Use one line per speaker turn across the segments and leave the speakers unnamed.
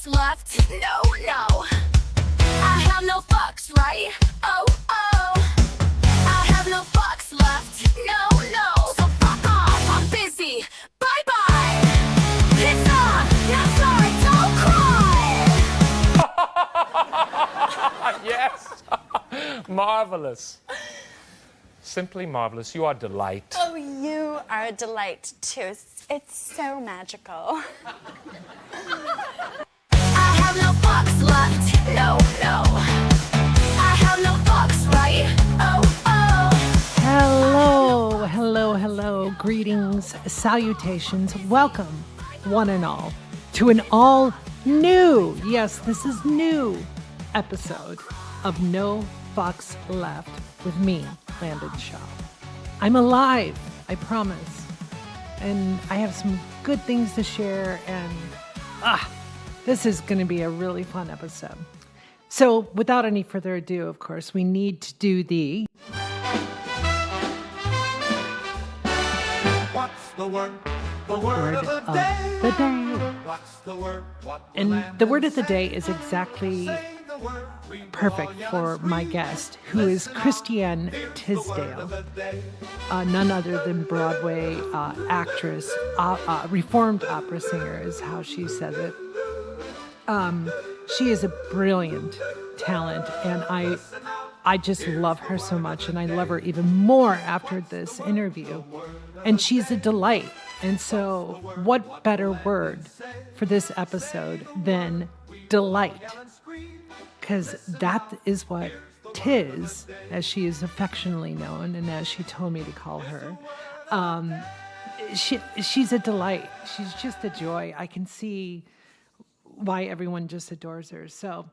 fucks left. No, no. I have no fucks, right? Oh, oh. I have no fucks left. No, no. So fuck off. I'm busy. Bye bye. Piss off. Now sorry, don't cry.
Yes. Marvelous. Simply marvelous. You are a delight.
Oh, you are a delight, too. It's so magical.
I have no fucks left. No, no. I have no fucks, right? Oh, oh.
Hello, hello, hello. Greetings, salutations. Welcome, one and all, to an all new, yes, this is new, episode of No Fucks Left with me, Landyn Shaw. I'm alive, I promise. And I have some good things to share, and this is going to be a really fun episode. So without any further ado, of course, we need to do the...
What's the word? The word of the day.
The day.
What's the word? What
And the word of the day is exactly perfect for my guest, who is Christianne Tisdale, none other than Broadway actress, reformed opera singer is how she says it. She is a brilliant talent, and I just love her so much, and I love her even more after this interview. And she's a delight. And so what better word for this episode than delight? Because that is what Tiz, as she is affectionately known, and as she told me to call her, she's a delight. She's just a joy. I can see why everyone just adores her. So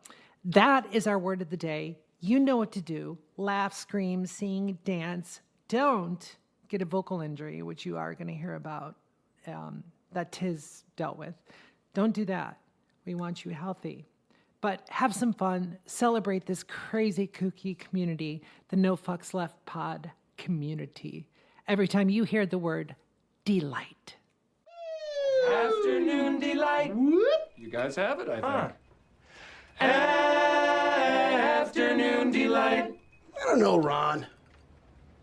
that is our word of the day. You know what to do. Laugh, scream, sing, dance. Don't get a vocal injury, which you are going to hear about, that Tiz dealt with. Don't do that. We want you healthy. But have some fun, celebrate this crazy, kooky community, the No Fucks Left pod community. Every time you hear the word delight.
Afternoon delight. Whoop. You guys have it, I think. Afternoon delight.
I don't know, Ron.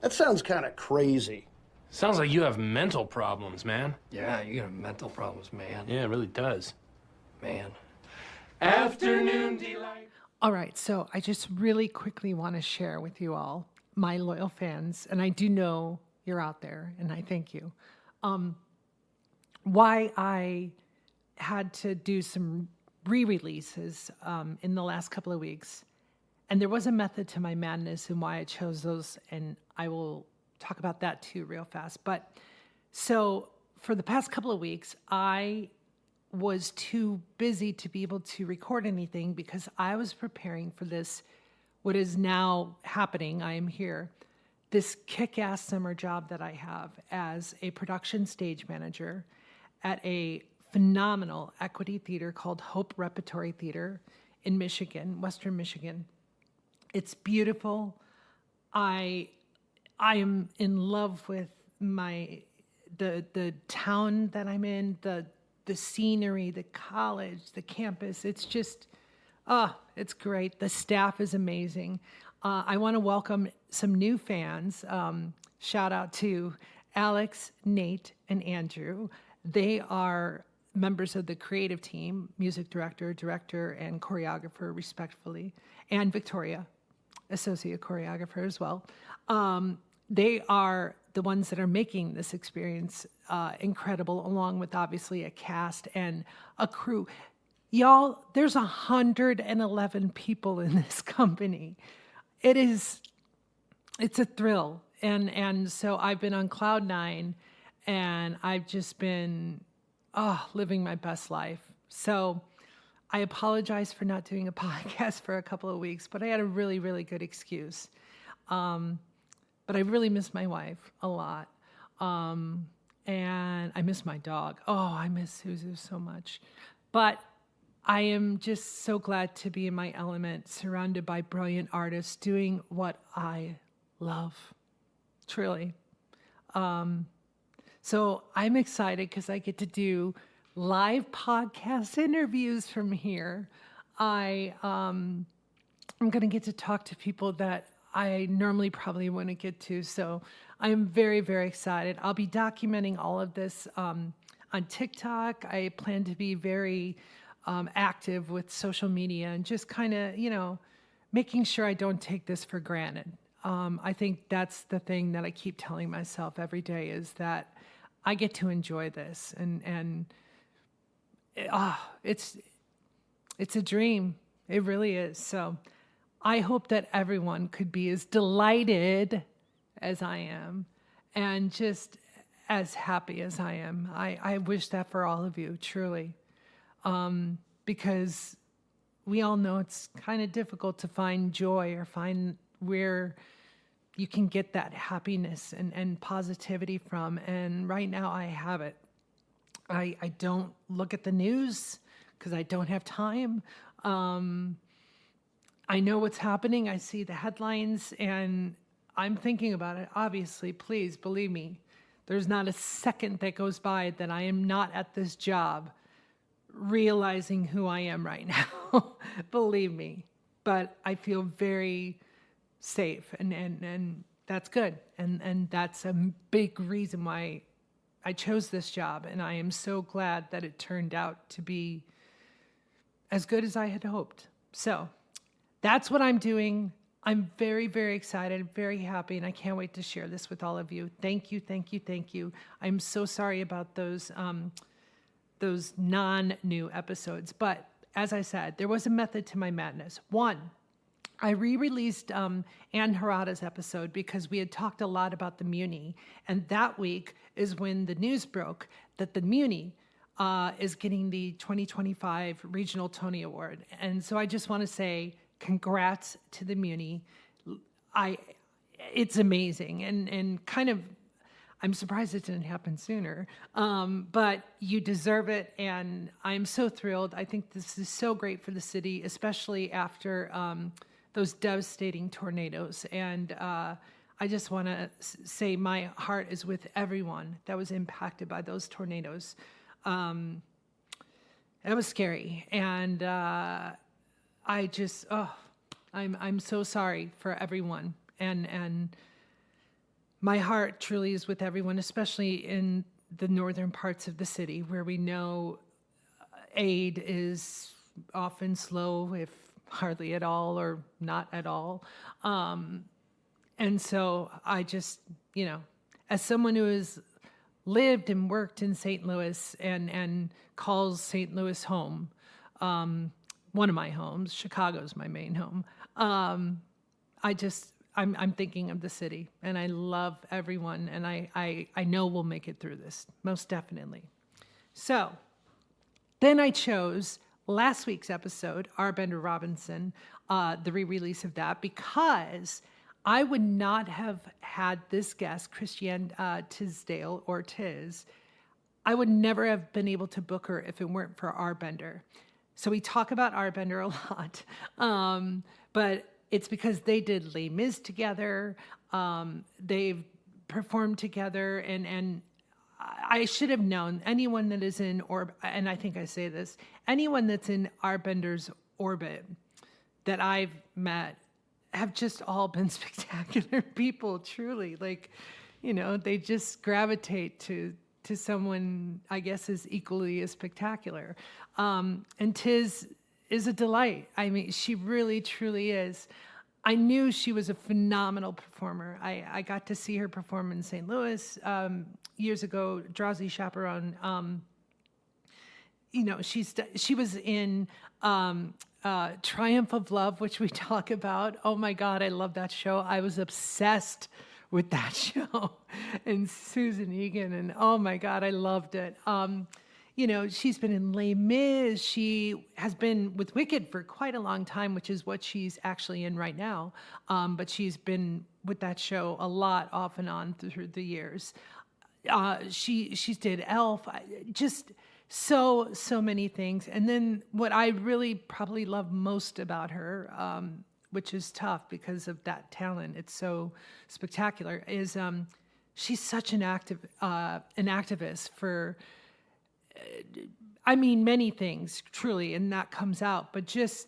That sounds kind of crazy.
Sounds like you have mental problems, man.
Yeah, you have mental problems, man.
Yeah, it really does.
Man.
Afternoon delight.
All right, so I just really quickly want to share with you all, my loyal fans, and I do know you're out there, and I thank you, why I had to do some re-releases in the last couple of weeks. And there was a method to my madness and why I chose those, and I will talk about that too real fast. But so for the past couple of weeks, I was too busy to be able to record anything because I was preparing for this, what is now happening. I am here, this kick-ass summer job that I have as a production stage manager at a phenomenal equity theater called Hope Repertory Theater in Michigan, Western Michigan. It's beautiful. I am in love with the town that I'm in, the scenery, the college, the campus. It's just, it's great. The staff is amazing. I want to welcome some new fans. Shout out to Alex, Nate, and Andrew. They are members of the creative team, music director, and choreographer, respectively, and Victoria, associate choreographer as well. They are the ones that are making this experience incredible, along with obviously a cast and a crew. Y'all, there's 111 people in this company. It's a thrill. And so I've been on cloud nine, and I've just been living my best life. So I apologize for not doing a podcast for a couple of weeks, but I had a really, really good excuse. But I really miss my wife a lot. And I miss my dog. Oh, I miss Suzu so much. But I am just so glad to be in my element, surrounded by brilliant artists, doing what I love, truly. So I'm excited because I get to do live podcast interviews from here. I'm going to get to talk to people that I normally probably wouldn't get to. So I'm very, very excited. I'll be documenting all of this on TikTok. I plan to be very active with social media and just kind of, making sure I don't take this for granted. I think that's the thing that I keep telling myself every day is that I get to enjoy this. And it's a dream. It really is. So I hope that everyone could be as delighted as I am and just as happy as I am. I wish that for all of you, truly. Because we all know it's kind of difficult to find joy or find where you can get that happiness and positivity from. And right now I have it. I don't look at the news because I don't have time. I know what's happening. I see the headlines and I'm thinking about it. Obviously, please believe me, there's not a second that goes by that I am not at this job realizing who I am right now. Believe me. But I feel very safe and that's good. And that's a big reason why I chose this job. And I am so glad that it turned out to be as good as I had hoped. So that's what I'm doing. I'm very, very excited, very happy, and I can't wait to share this with all of you. Thank you, thank you, thank you. I'm so sorry about those non-new episodes. But as I said, there was a method to my madness. One, I re-released Anne Harada's episode because we had talked a lot about the Muni. And that week is when the news broke that the Muni is getting the 2025 Regional Tony Award. And so I just want to say congrats to the Muni. It's amazing and kind of, I'm surprised it didn't happen sooner, but you deserve it, and I'm so thrilled. I think this is so great for the city, especially after those devastating tornadoes. And I just want to say my heart is with everyone that was impacted by those tornadoes. It was scary, and I'm so sorry for everyone, and my heart truly is with everyone, especially in the northern parts of the city where we know aid is often slow, if hardly at all or not at all. And so I just, as someone who has lived and worked in St. Louis and calls St. Louis home, one of my homes, Chicago's my main home, I'm thinking of the city, and I love everyone, and I know we'll make it through this, most definitely. So then I chose last week's episode, Our Bender Robinson, the re-release of that, because I would not have had this guest, Christianne Tisdale, or Tiz. I would never have been able to book her if it weren't for Our Bender. So we talk about Our Bender a lot, but it's because they did Les Mis together. They've performed together, and I should have known anyone that is in and I think I say this, anyone that's in Our Bender's orbit that I've met have just all been spectacular people, truly. Like, they just gravitate to someone, I guess, is equally as spectacular. And Tiz is a delight. I mean, she really, truly is. I knew she was a phenomenal performer. I got to see her perform in St. Louis years ago, Drowsy Chaperone. She was in Triumph of Love, which we talk about. Oh my God, I love that show. I was obsessed with that show. And Susan Egan, and oh my God, I loved it. She's been in Les Mis. She has been with Wicked for quite a long time, which is what she's actually in right now. But she's been with that show a lot, off and on through the years. She's did Elf, just so many things. And then what I really probably love most about her, which is tough because of that talent, it's so spectacular, is she's such an activist for I mean, many things, truly, and that comes out, but just,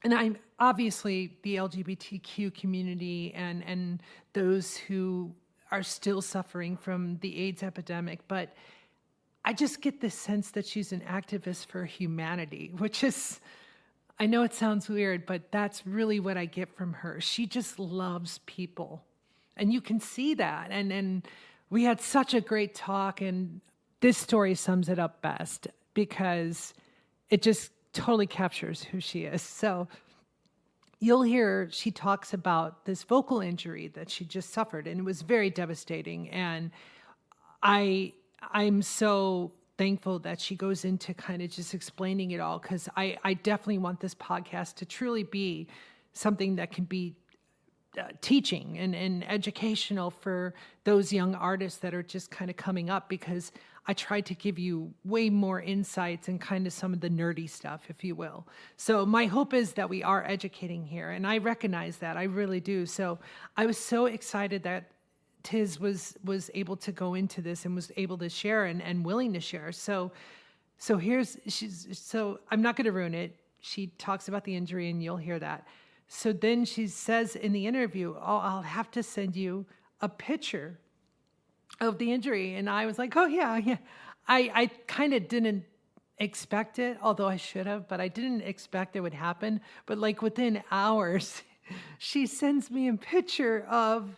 and I'm obviously the LGBTQ community and those who are still suffering from the AIDS epidemic, but I just get this sense that she's an activist for humanity, which is, I know it sounds weird, but that's really what I get from her. She just loves people. And you can see that. And we had such a great talk, and this story sums it up best because it just totally captures who she is. So you'll hear she talks about this vocal injury that she just suffered, and it was very devastating. And I'm so thankful that she goes into kind of just explaining it all, because I definitely want this podcast to truly be something that can be teaching and educational for those young artists that are just kind of coming up, because I tried to give you way more insights and kind of some of the nerdy stuff, if you will. So my hope is that we are educating here, and I recognize that, I really do. So I was so excited that Tiz was able to go into this and was able to share and willing to share. So I'm not going to ruin it. She talks about the injury, and you'll hear that. So then she says in the interview, I'll have to send you a picture of the injury. And I was like, oh, yeah. I kind of didn't expect it, although I should have, but I didn't expect it would happen. But like within hours, she sends me a picture of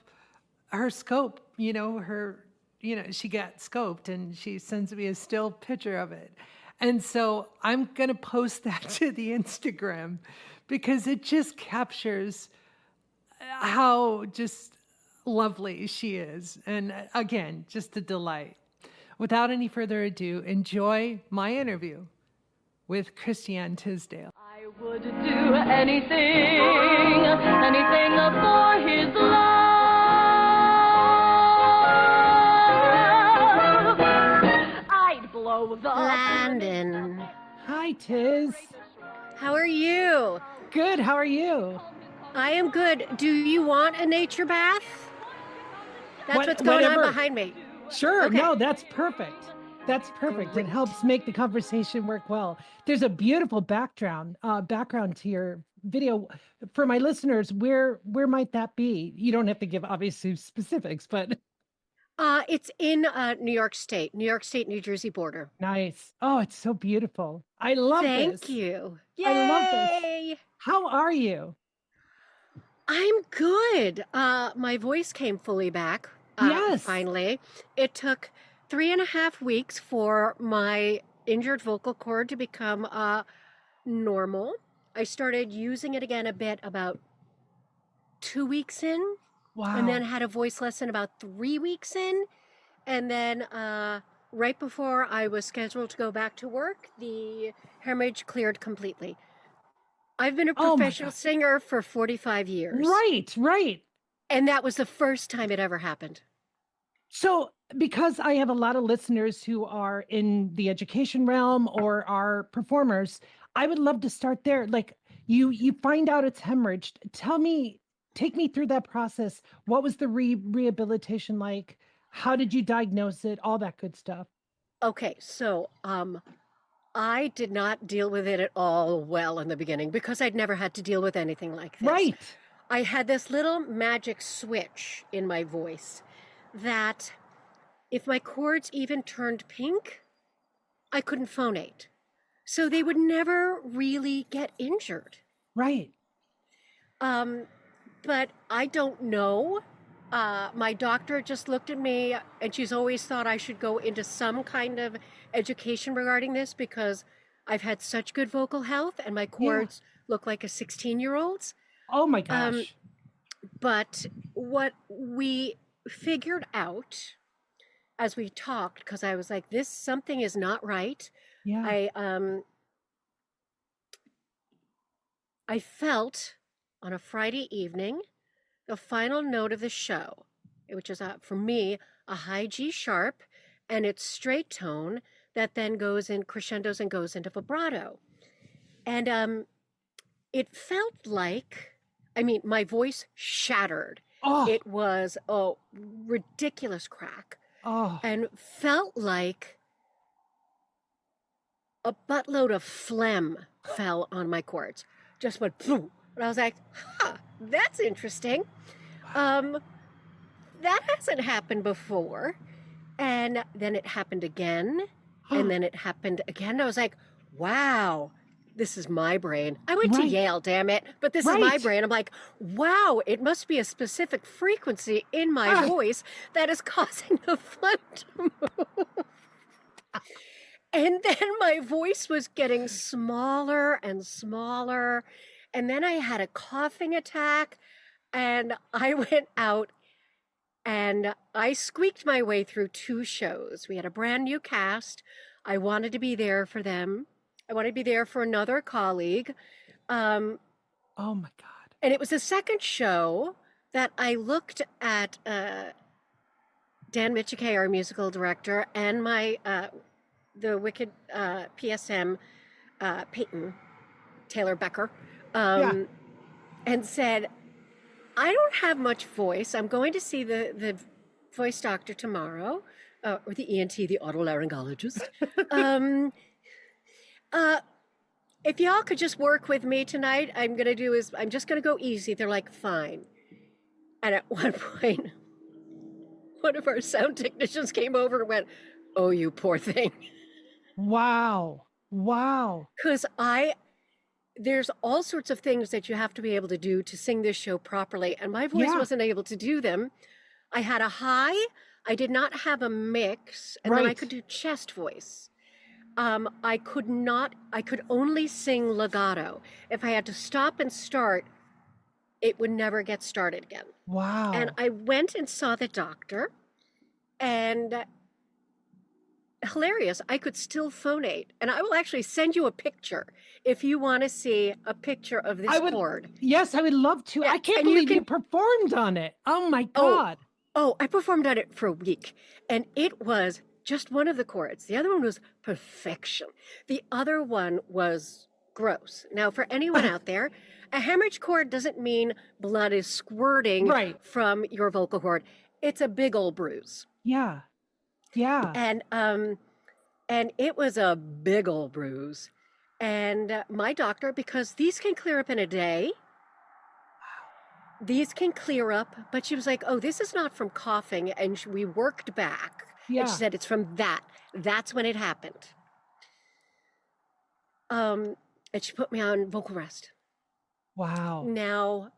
her scope, she got scoped, and she sends me a still picture of it. And so I'm going to post that to the Instagram, because it just captures how just lovely she is. And again, just a delight. Without any further ado, enjoy my interview with Christianne Tisdale.
I would do anything for his love. I'd blow the
Landyn.
Hi, Tiz.
How are you?
Good. How are you?
I am good. Do you want a nature bath? That's what's going on behind me.
Sure.
Okay.
No, that's perfect. That's perfect. It helps make the conversation work well. There's a beautiful background to your video. For my listeners, where might that be? You don't have to give obviously specifics, but
It's in New York State, New Jersey border.
nice. Oh, it's so beautiful. I love this.
Thank you.
I love this.
Yay!
How are you?
I'm good. My voice came fully back.
Yes.
Finally. It took 3.5 weeks for my injured vocal cord to become normal. I started using it again a bit about 2 weeks in.
Wow.
And then had a voice lesson about 3 weeks in. And then right before I was scheduled to go back to work, the hemorrhage cleared completely. I've been a
Oh my
professional
God.
singer for 45 years.
Right.
And that was the first time it ever happened.
So, because I have a lot of listeners who are in the education realm or are performers, I would love to start there. Like you find out it's hemorrhaged. Take me through that process. What was the rehabilitation like? How did you diagnose it? All that good stuff.
Okay, so I did not deal with it at all well in the beginning because I'd never had to deal with anything like this.
Right.
I had this little magic switch in my voice that if my cords even turned pink, I couldn't phonate. So they would never really get injured.
Right.
But I don't know. My doctor just looked at me, and she's always thought I should go into some kind of education regarding this because I've had such good vocal health and my cords look like a 16-year-old's.
Oh my gosh.
But what we figured out as we talked, because I was like, something is not right.
Yeah.
I felt on a Friday evening, the final note of the show, which is for me a high G sharp, and it's straight tone that then goes in crescendos and goes into vibrato. And it felt like, my voice shattered.
Oh.
It was a ridiculous crack.
Oh.
And felt like a buttload of phlegm fell on my cords. Just went boom. And I was like, huh, that's interesting. That hasn't happened before. And then it happened again. And then it happened again. I was like, wow, this is my brain. I went to Yale, damn it. But this is my brain. I'm like, wow, it must be a specific frequency in my voice that is causing the phlegm to move. And then my voice was getting smaller and smaller. And then I had a coughing attack. And I went out and I squeaked my way through 2 shows. We had a brand new cast. I wanted to be there for them. I wanted to be there for another colleague.
Oh my God.
And it was the second show that I looked at Dan Michike, our musical director, and my the wicked PSM, Peyton Taylor Becker, and said, I don't have much voice. I'm going to see the voice doctor tomorrow, or the ENT, the otolaryngologist. If y'all could just work with me tonight, I'm just going to go easy. They're like, fine. And at one point, one of our sound technicians came over and went, oh, you poor thing.
Wow. Wow.
Because there's all sorts of things that you have to be able to do to sing this show properly. And my voice wasn't able to do them. I had a high. I did not have a mix. And then I could do chest voice. I could only sing legato. If I had to stop and start, it would never get started again.
Wow.
And I went and saw the doctor, and hilarious, I could still phonate. And I will actually send you a picture if you want to see a picture of this cord.
Yes, I would love to.
Yeah,
I can't believe you performed on it. Oh my God.
Oh, I performed on it for a week, and it was just one of the chords. The other one was perfection. The other one was gross. Now, for anyone out there, a hemorrhage chord doesn't mean blood is squirting from your vocal cord. It's a big old bruise.
Yeah. Yeah.
And it was a big old bruise. And my doctor, because these can clear up in a day. These can clear up, but she was like, oh, this is not from coughing. And we worked back.
Yeah.
And she said, it's from that. That's when it happened. And she put me on vocal rest.
Wow.
Now,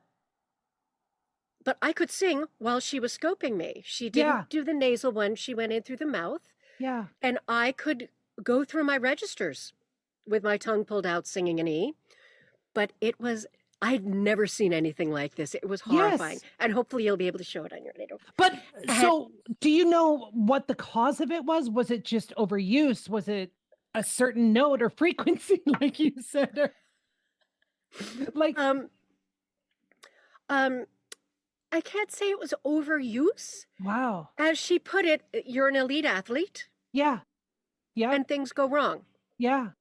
but I could sing while she was scoping me. She didn't do the nasal one. She went in through the mouth.
Yeah.
And I could go through my registers with my tongue pulled out singing an E. But I'd never seen anything like this. It was horrifying.
Yes.
And hopefully you'll be able to show it on your radio.
But so do you know what the cause of it was? Was it just overuse? Was it a certain note or frequency, like you said? Or, like,
I can't say it was overuse.
Wow.
As she put it, you're an elite athlete.
Yeah. Yeah.
And things go wrong.
Yeah.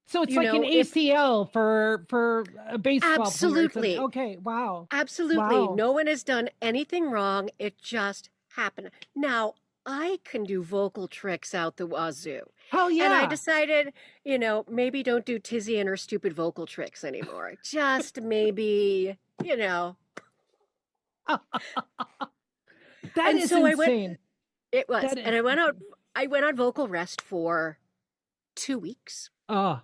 So it's like an ACL for a baseball
Absolutely.
player. Okay. Wow.
Absolutely.
Wow.
No one has done anything wrong. It just happened. Now, I can do vocal tricks out the wazoo.
Oh, yeah.
And I decided, maybe don't do Tizzy and her stupid vocal tricks anymore. Just maybe,
That
and
is
so
insane.
It was. And I went on vocal rest for 2 weeks.
Oh.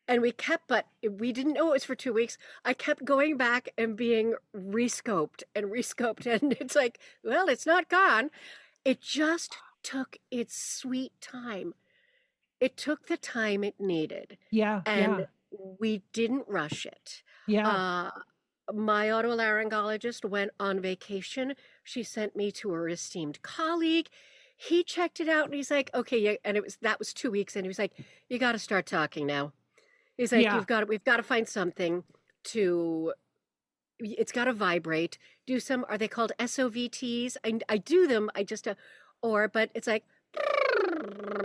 And we didn't know it was for 2 weeks. I kept going back and being rescoped. And it's like, well, it's not gone. It just took its sweet time. It took the time it needed.
Yeah.
And we didn't rush it.
Yeah.
My otolaryngologist went on vacation. She sent me to her esteemed colleague. He checked it out and he's like, okay, yeah. And that was 2 weeks. And he was like, you got to start talking now. He's like, we've got to find something it's got to vibrate. Do some, are they called SOVTs? I do them. But it's like.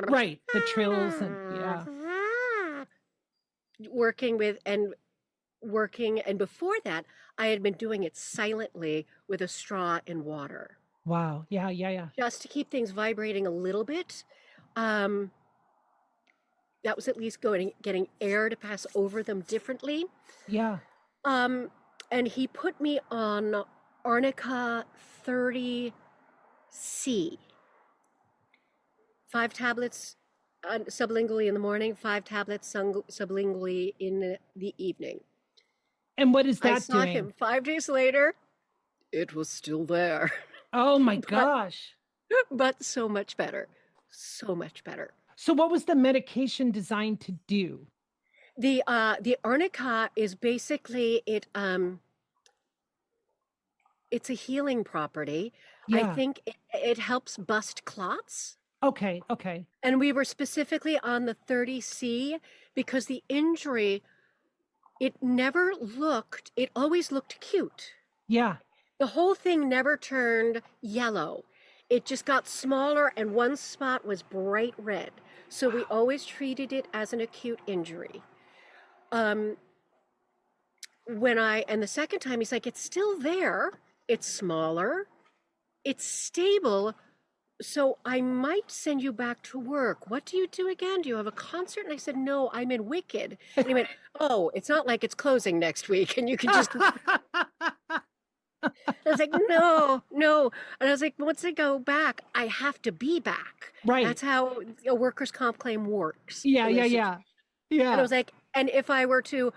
Right. The trills and
Working. And before that, I had been doing it silently with a straw and water.
Wow. Yeah.
Just to keep things vibrating a little bit. that was at least getting air to pass over them differently.
Yeah.
And he put me on Arnica 30C. 5 tablets sublingually in the morning, 5 tablets sublingually in the evening.
And what is that
I saw
doing?
him 5 days later. It was still there.
Oh my gosh.
But so much better. So much better.
So what was the medication designed to do?
The arnica is basically it's a healing property.
Yeah.
I think it helps bust clots.
Okay. Okay.
And we were specifically on the 30C because the injury, it always looked cute.
Yeah.
The whole thing never turned yellow. It just got smaller and one spot was bright red. So we always treated it as an acute injury. And the second time he's like, it's still there. It's smaller. It's stable. So I might send you back to work. What do you do again? Do you have a concert? And I said, no, I'm in Wicked. And he went, oh, it's not like it's closing next week. And you can just... I was like, no. And I was like, once I go back, I have to be back.
Right.
That's how a workers' comp claim works.
Yeah.
And I was like, and if I were to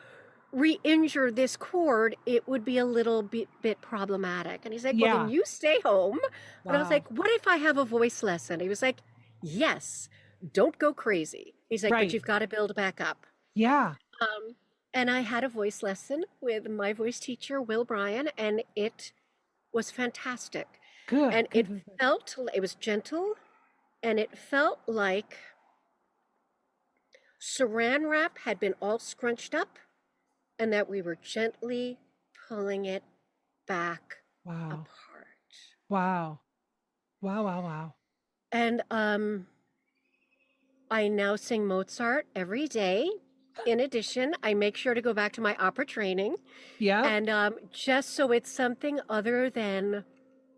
re-injure this cord, it would be a little bit problematic. And he's like, well, then you stay home. Wow. And I was like, what if I have a voice lesson? He was like, yes, don't go crazy. He's like, but you've got to build back up.
Yeah.
And I had a voice lesson with my voice teacher, Will Bryan, and it was fantastic.
Good.
And it was gentle, and it felt like saran wrap had been all scrunched up, and that we were gently pulling it back apart.
Wow.
And I now sing Mozart every day. In addition, I make sure to go back to my opera training.
Yeah.
And just so it's something other than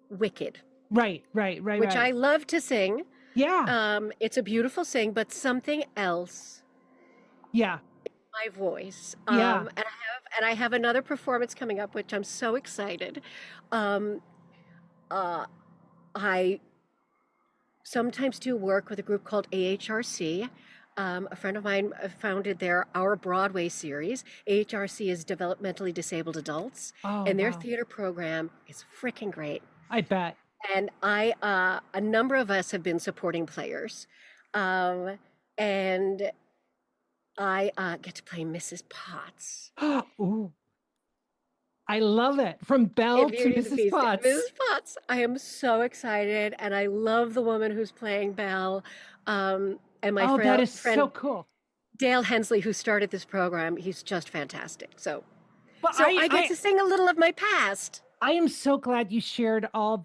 Wicked.
Right.
Which I love to sing.
Yeah.
It's a beautiful sing, but something else.
Yeah.
My voice.
Yeah.
And I have another performance coming up, which I'm so excited. I sometimes do work with a group called AHRC. A friend of mine founded our Broadway series. AHRC is Developmentally Disabled Adults. And their theater program is freaking great.
I bet.
And a number of us have been supporting players. And I get to play Mrs. Potts.
Ooh. I love it. From Belle to Mrs. Potts.
Mrs. Potts. I am so excited. And I love the woman who's playing Belle. And my friend,
that is so cool.
Dale Hensley, who started this program, he's just fantastic. So I get to sing a little of my past.
I am so glad you shared all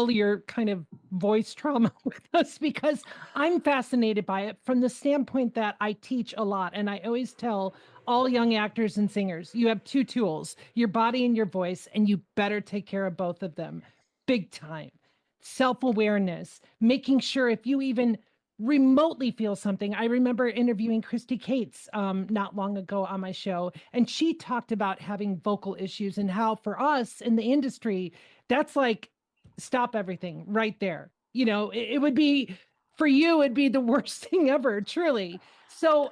your kind of voice trauma with us, because I'm fascinated by it from the standpoint that I teach a lot. And I always tell all young actors and singers, you have 2 tools, your body and your voice, and you better take care of both of them big time. Self-awareness, making sure if you even remotely feel something. I remember interviewing Christy Cates not long ago on my show, and she talked about having vocal issues and how for us in the industry, that's like, stop everything right there. You know, it would be, for you, it'd be the worst thing ever, truly. So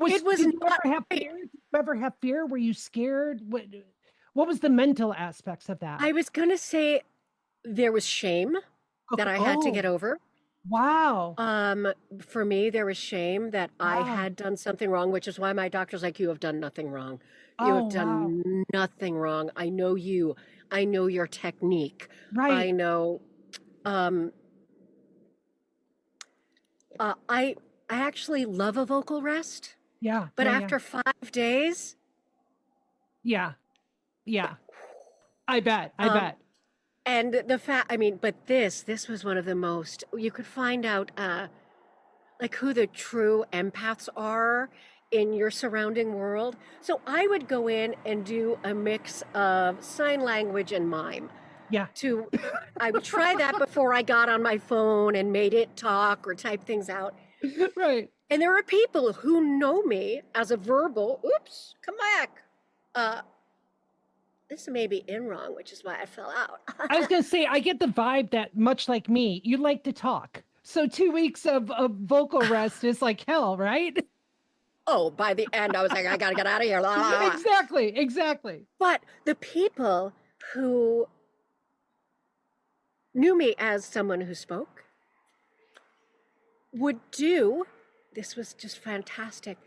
did you ever have fear? Were you scared? What was the mental aspects of that?
I was going to say there was shame that I had to get over.
Wow.
For me, there was shame that I had done something wrong, which is why my doctor's like, you have done nothing wrong. You have done nothing wrong. I know you. I know your technique.
Right.
I know. I actually love a vocal rest.
Yeah.
But after 5 days.
Yeah. I bet.
And the fact, but this was one of the most, you could find out like who the true empaths are in your surrounding world. So I would go in and do a mix of sign language and mime.
Yeah.
I would try that before I got on my phone and made it talk or type things out.
Right.
And there are people who know me as a verbal, oops, come back. This may be in wrong, which is why I fell out.
I was going to say, I get the vibe that much like me, you like to talk. So 2 weeks of vocal rest is like hell, right?
Oh, by the end, I was like, I got to get out of here.
Exactly.
But the people who knew me as someone who spoke would do, this was just fantastic.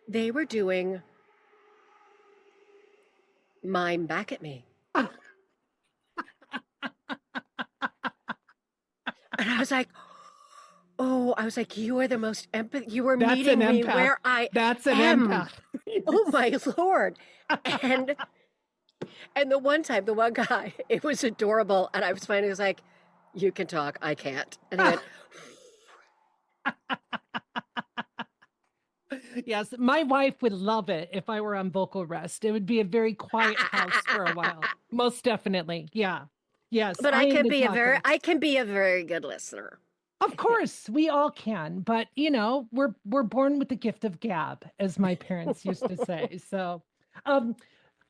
They were doing mime back at me. And I was like, you are the most you are
That's
meeting
an
me
empath.
where I
That's an
am.
empath.
Oh my Lord. And the one time, the one guy, it was adorable. And I was finding, it was like, you can talk, I can't. And he went,
Yes, my wife would love it if I were on vocal rest. It would be a very quiet house for a while. Most definitely. Yeah. Yes.
but
I
I
am
can
the
be
talker.
I can be a very good listener.
Of course, we all can, but we're born with the gift of gab, as my parents used to say. So,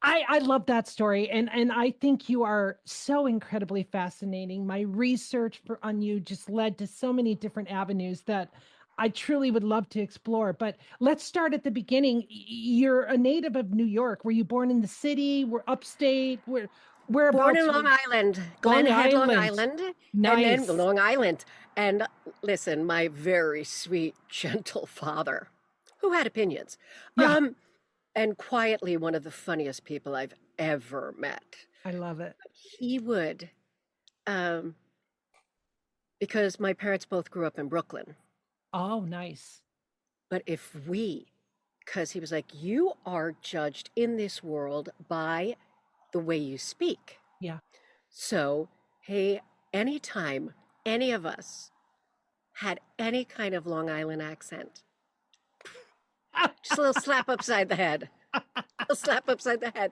I love that story, and I think you are so incredibly fascinating. My research on you just led to so many different avenues that I truly would love to explore. But let's start at the beginning. You're a native of New York. Were you born in the city? Were upstate? Whereabouts?
Born in Long Island, Glen Head, Long Island,
Nice.
and then Long Island. And listen, my very sweet, gentle father, who had opinions,
Yeah.
and quietly one of the funniest people I've ever met.
I love it.
He would, because my parents both grew up in Brooklyn.
Oh, nice.
But because he was like, you are judged in this world by the way you speak.
Yeah.
So, hey, anytime any of us had any kind of Long Island accent, just a little slap upside the head. A slap upside the head.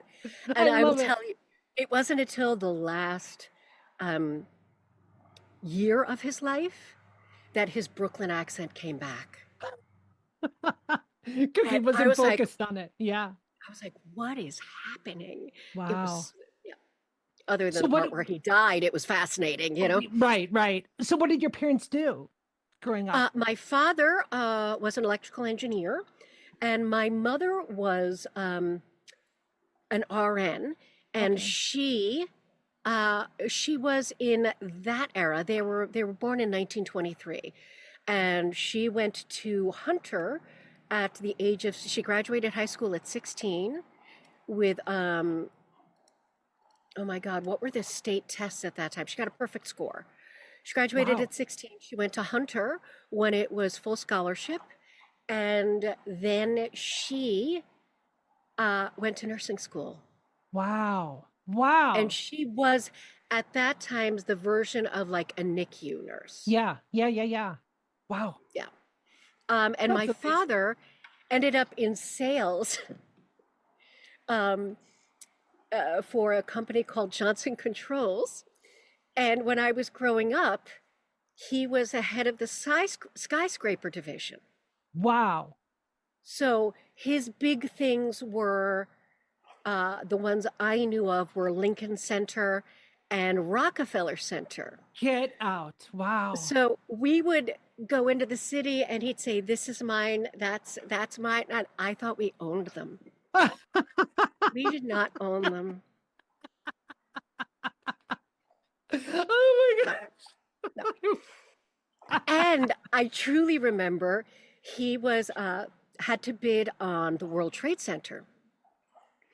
And I will tell you, it wasn't until the last year of his life that his Brooklyn accent came back.
Because he
And
wasn't
I was like-
focused on it. Yeah.
I was like, what is happening?
Wow.
It was, yeah. Other than
So
the
what-
part where he died, it was fascinating, you know?
Right. So what did your parents do growing up?
My father was an electrical engineer, and my mother was an RN, and
Okay.
she was in that era. They were born in 1923, and she went to Hunter at the age of, she graduated high school at 16 with oh my God, what were the state tests at that time? She got a perfect score. She graduated
Wow.
at 16. She went to Hunter when it was full scholarship. And then she went to nursing school.
Wow.
And she was, at that time, the version of like a NICU nurse.
Yeah. Wow.
Yeah. And
That's
my
amazing.
father ended up in sales for a company called Johnson Controls. And when I was growing up, he was the head of the skyscraper division.
Wow.
So his big things were, the ones I knew of were Lincoln Center and Rockefeller Center.
Get out. Wow.
So we would go into the city and he'd say, this is mine, that's mine. And I thought we owned them. We did not own them.
Oh my God.
And I truly remember he was had to bid on the World Trade Center.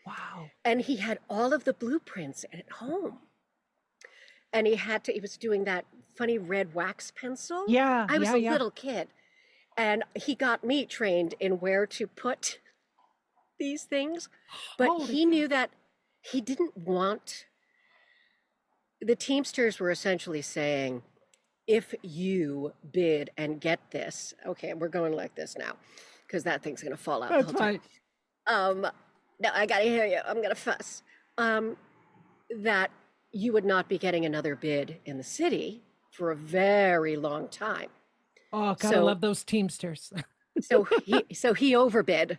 Wow.
And he had all of the blueprints at home. And he was doing that funny red wax pencil.
Yeah.
I was a
yeah.
little kid. And he got me trained in where to put these things. But
Holy
he knew that he didn't want, the Teamsters were essentially saying, if you bid and get this, okay, we're going like this now, because that thing's going to fall out.
That's
the whole time.
right.
No, I got to hear you. I'm going to fuss. That you would not be getting another bid in the city for a very long time.
Oh, gotta
So-
love those Teamsters.
So he overbid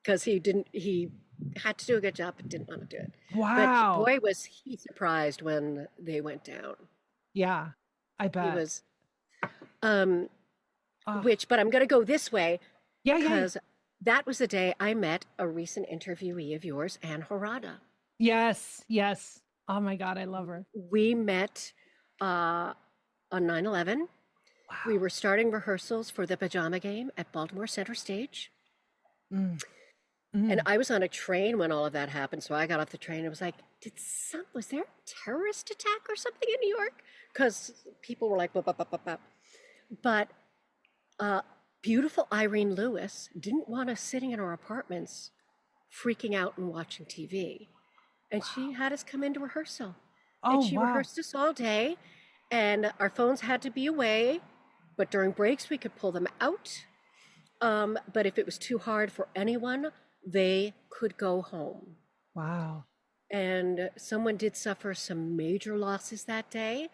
because he had to do a good job but didn't want to do it.
Wow.
But boy, was he surprised when they went down.
Yeah, I
He
bet.
was,
Oh,
but I'm going to go this way
yeah.
because that was the day I met a recent interviewee of yours, Anne Harada.
Yes. Oh my God, I love her.
We met on 9/11.
Wow.
We were starting rehearsals for the pajama game at Baltimore Center Stage.
Mm.
And I was on a train when all of that happened. So I got off the train and was like, was there a terrorist attack or something in New York? Because people were like, bop, bop, bop, bop, bop. But beautiful Irene Lewis didn't want us sitting in our apartments freaking out and watching TV. And she had us come into rehearsal.
Oh,
And she rehearsed us all day. And our phones had to be away. But during breaks, we could pull them out. But if it was too hard for anyone, they could go home.
Wow.
And someone did suffer some major losses that day,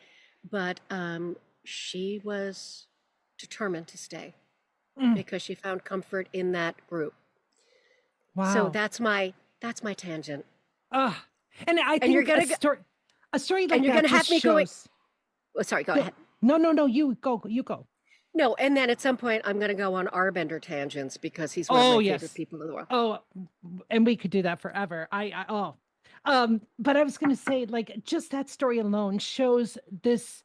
but she was determined to stay because she found comfort in that group.
Wow.
So that's my tangent.
And I think
you're gonna
a story like
and you're
that
gonna have
just
me going.
shows.
Oh, sorry, go ahead.
No, you go.
No, and then at some point I'm going to go on Arbender tangents because he's one of my favorite people in the world.
Oh, and we could do that forever. But I was going to say, like, just that story alone shows this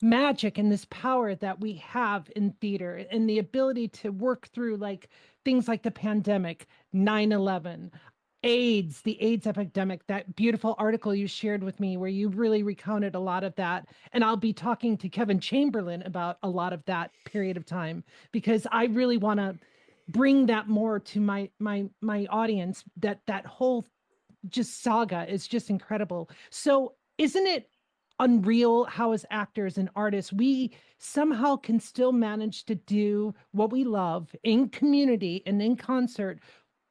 magic and this power that we have in theater and the ability to work through like things like the pandemic, 9/11, AIDS, the AIDS epidemic, that beautiful article you shared with me where you really recounted a lot of that. And I'll be talking to Kevin Chamberlain about a lot of that period of time, because I really want to bring that more to my audience, that whole just saga is just incredible. So isn't it unreal how as actors and artists, we somehow can still manage to do what we love in community and in concert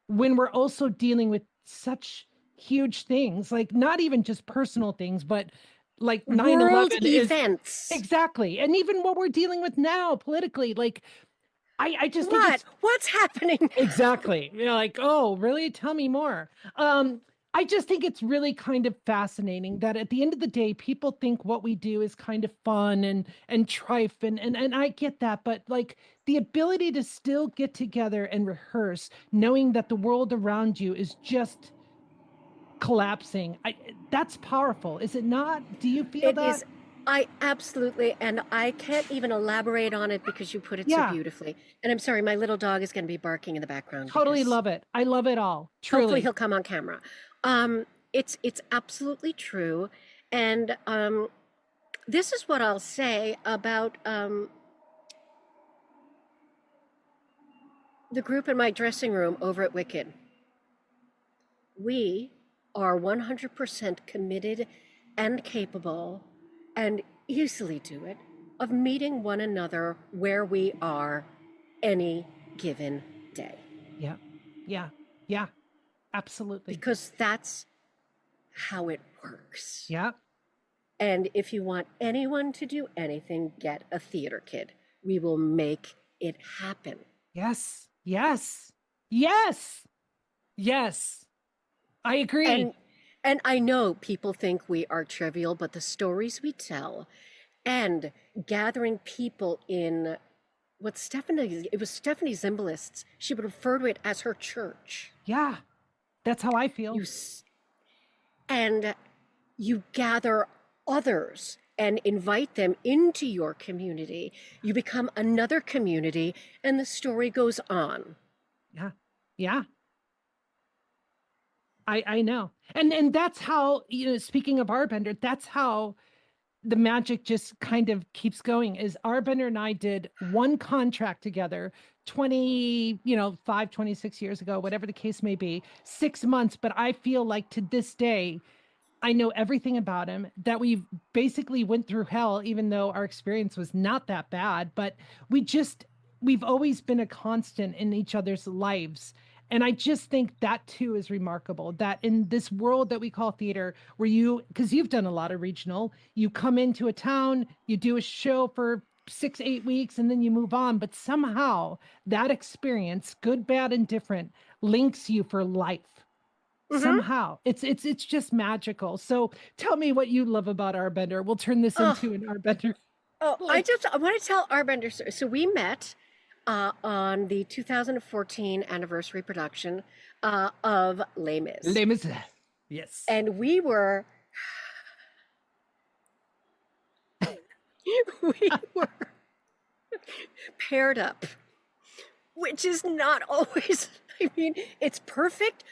when we're also dealing with such huge things, like not even just personal things, but like 9/11
events.
Exactly. And even what we're dealing with now politically, like I just think
what's happening?
Exactly. You're like, oh, really? Tell me more. I just think it's really kind of fascinating that at the end of the day, people think what we do is kind of fun and trife, and I get that, but like the ability to still get together and rehearse, knowing that the world around you is just collapsing, that's powerful, is it not? Do you feel that?
It is. I absolutely, and I can't even elaborate on it because you put it so beautifully. And I'm sorry, my little dog is going to be barking in the background.
Totally love it. I love it all. Truly.
Hopefully he'll come on camera. It's absolutely true. And this is what I'll say about the group in my dressing room over at Wicked. We are 100% committed and capable and easily do it of meeting one another where we are any given day.
Yeah, absolutely.
Because that's how it works.
Yeah.
And if you want anyone to do anything, get a theater kid. We will make it happen.
Yes. I agree.
And I know people think we are trivial, but the stories we tell and gathering people in it was Stephanie Zimbalist's, she would refer to it as her church.
Yeah, that's how I feel.
And you gather others and invite them into your community. You become another community and the story goes on.
Yeah. I know. And that's how, speaking of Arbender, that's how the magic just kind of keeps going. Is Arbender and I did one contract together 26 years ago, whatever the case may be, 6 months. But I feel like to this day, I know everything about him, that we've basically went through hell, even though our experience was not that bad. But we've always been a constant in each other's lives. And I just think that too is remarkable, that in this world that we call theater, where because you've done a lot of regional, you come into a town, you do a show for 6, 8 weeks and then you move on. But somehow that experience, good, bad, and different, links you for life. Somehow it's just magical. So tell me what you love about Arbender. We'll turn this into an Arbender.
Oh, I want to tell Arbender. So we met on the 2014 anniversary production of Les Mis.
Les Misérables. Yes.
And we were paired up, which is not always, I mean, it's perfect,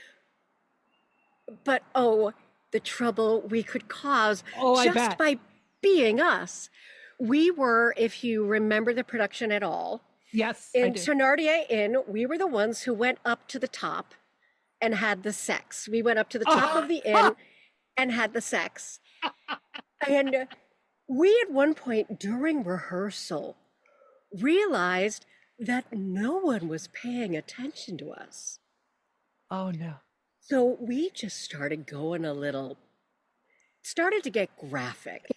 but the trouble we could cause just by being us. We were, if you remember the production at all,
yes,
in Thenardier Inn, we were the ones who went up to the top and had the sex. We went up to the top of the inn and had the sex. And we at one point during rehearsal realized that no one was paying attention to us.
Oh no.
So we just started going started to get graphic.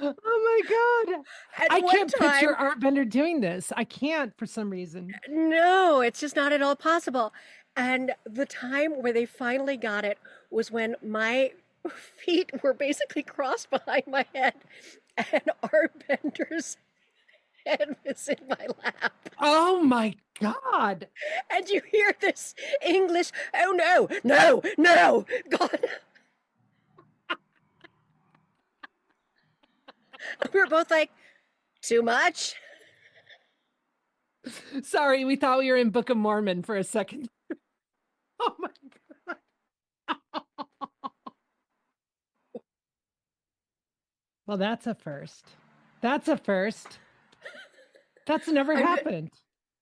Oh my God. I can't picture Arbender doing this. I can't for some reason.
No, it's just not at all possible. And the time where they finally got it was when my feet were basically crossed behind my head and Arbender's head was in my lap.
Oh my God.
And you hear this English, oh no, no, no, God. We were both like, too much?
Sorry, we thought we were in Book of Mormon for a second. Oh my God. Well, that's a first. That's a first. That's never happened.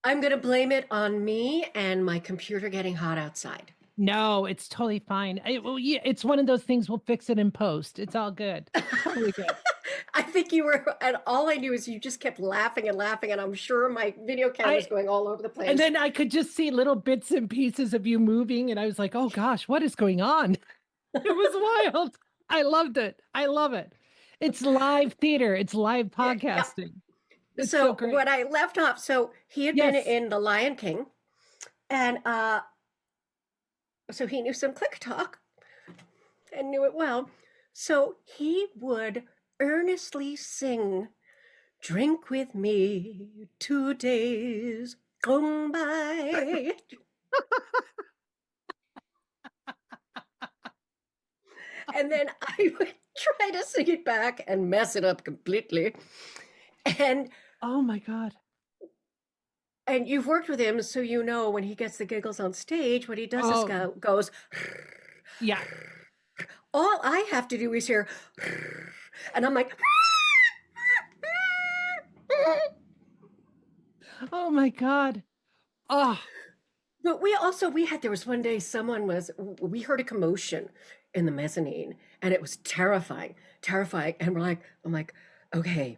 I'm going to blame it on me and my computer getting hot outside.
No, it's totally fine. It's one of those things, we'll fix it in post. It's all good. Totally good.
I think you were, and all I knew is you just kept laughing and laughing, and I'm sure my video camera was going all over the place.
And then I could just see little bits and pieces of you moving, and I was like, oh gosh, what is going on? It was wild. I loved it. I love it. It's live theater. It's live podcasting. Yeah.
So when I left off, so he had been in The Lion King, and so he knew some click talk and knew it well. So he would earnestly sing, "Drink with me, 2 days gone by." And then I would try to sing it back and mess it up completely. And
oh my God.
And you've worked with him, so you know when he gets the giggles on stage, what he does is goes.
Yeah.
All I have to do is hear, and I'm like,
oh my God. Oh.
But there was one day we heard a commotion in the mezzanine, and it was terrifying. And I'm like, okay,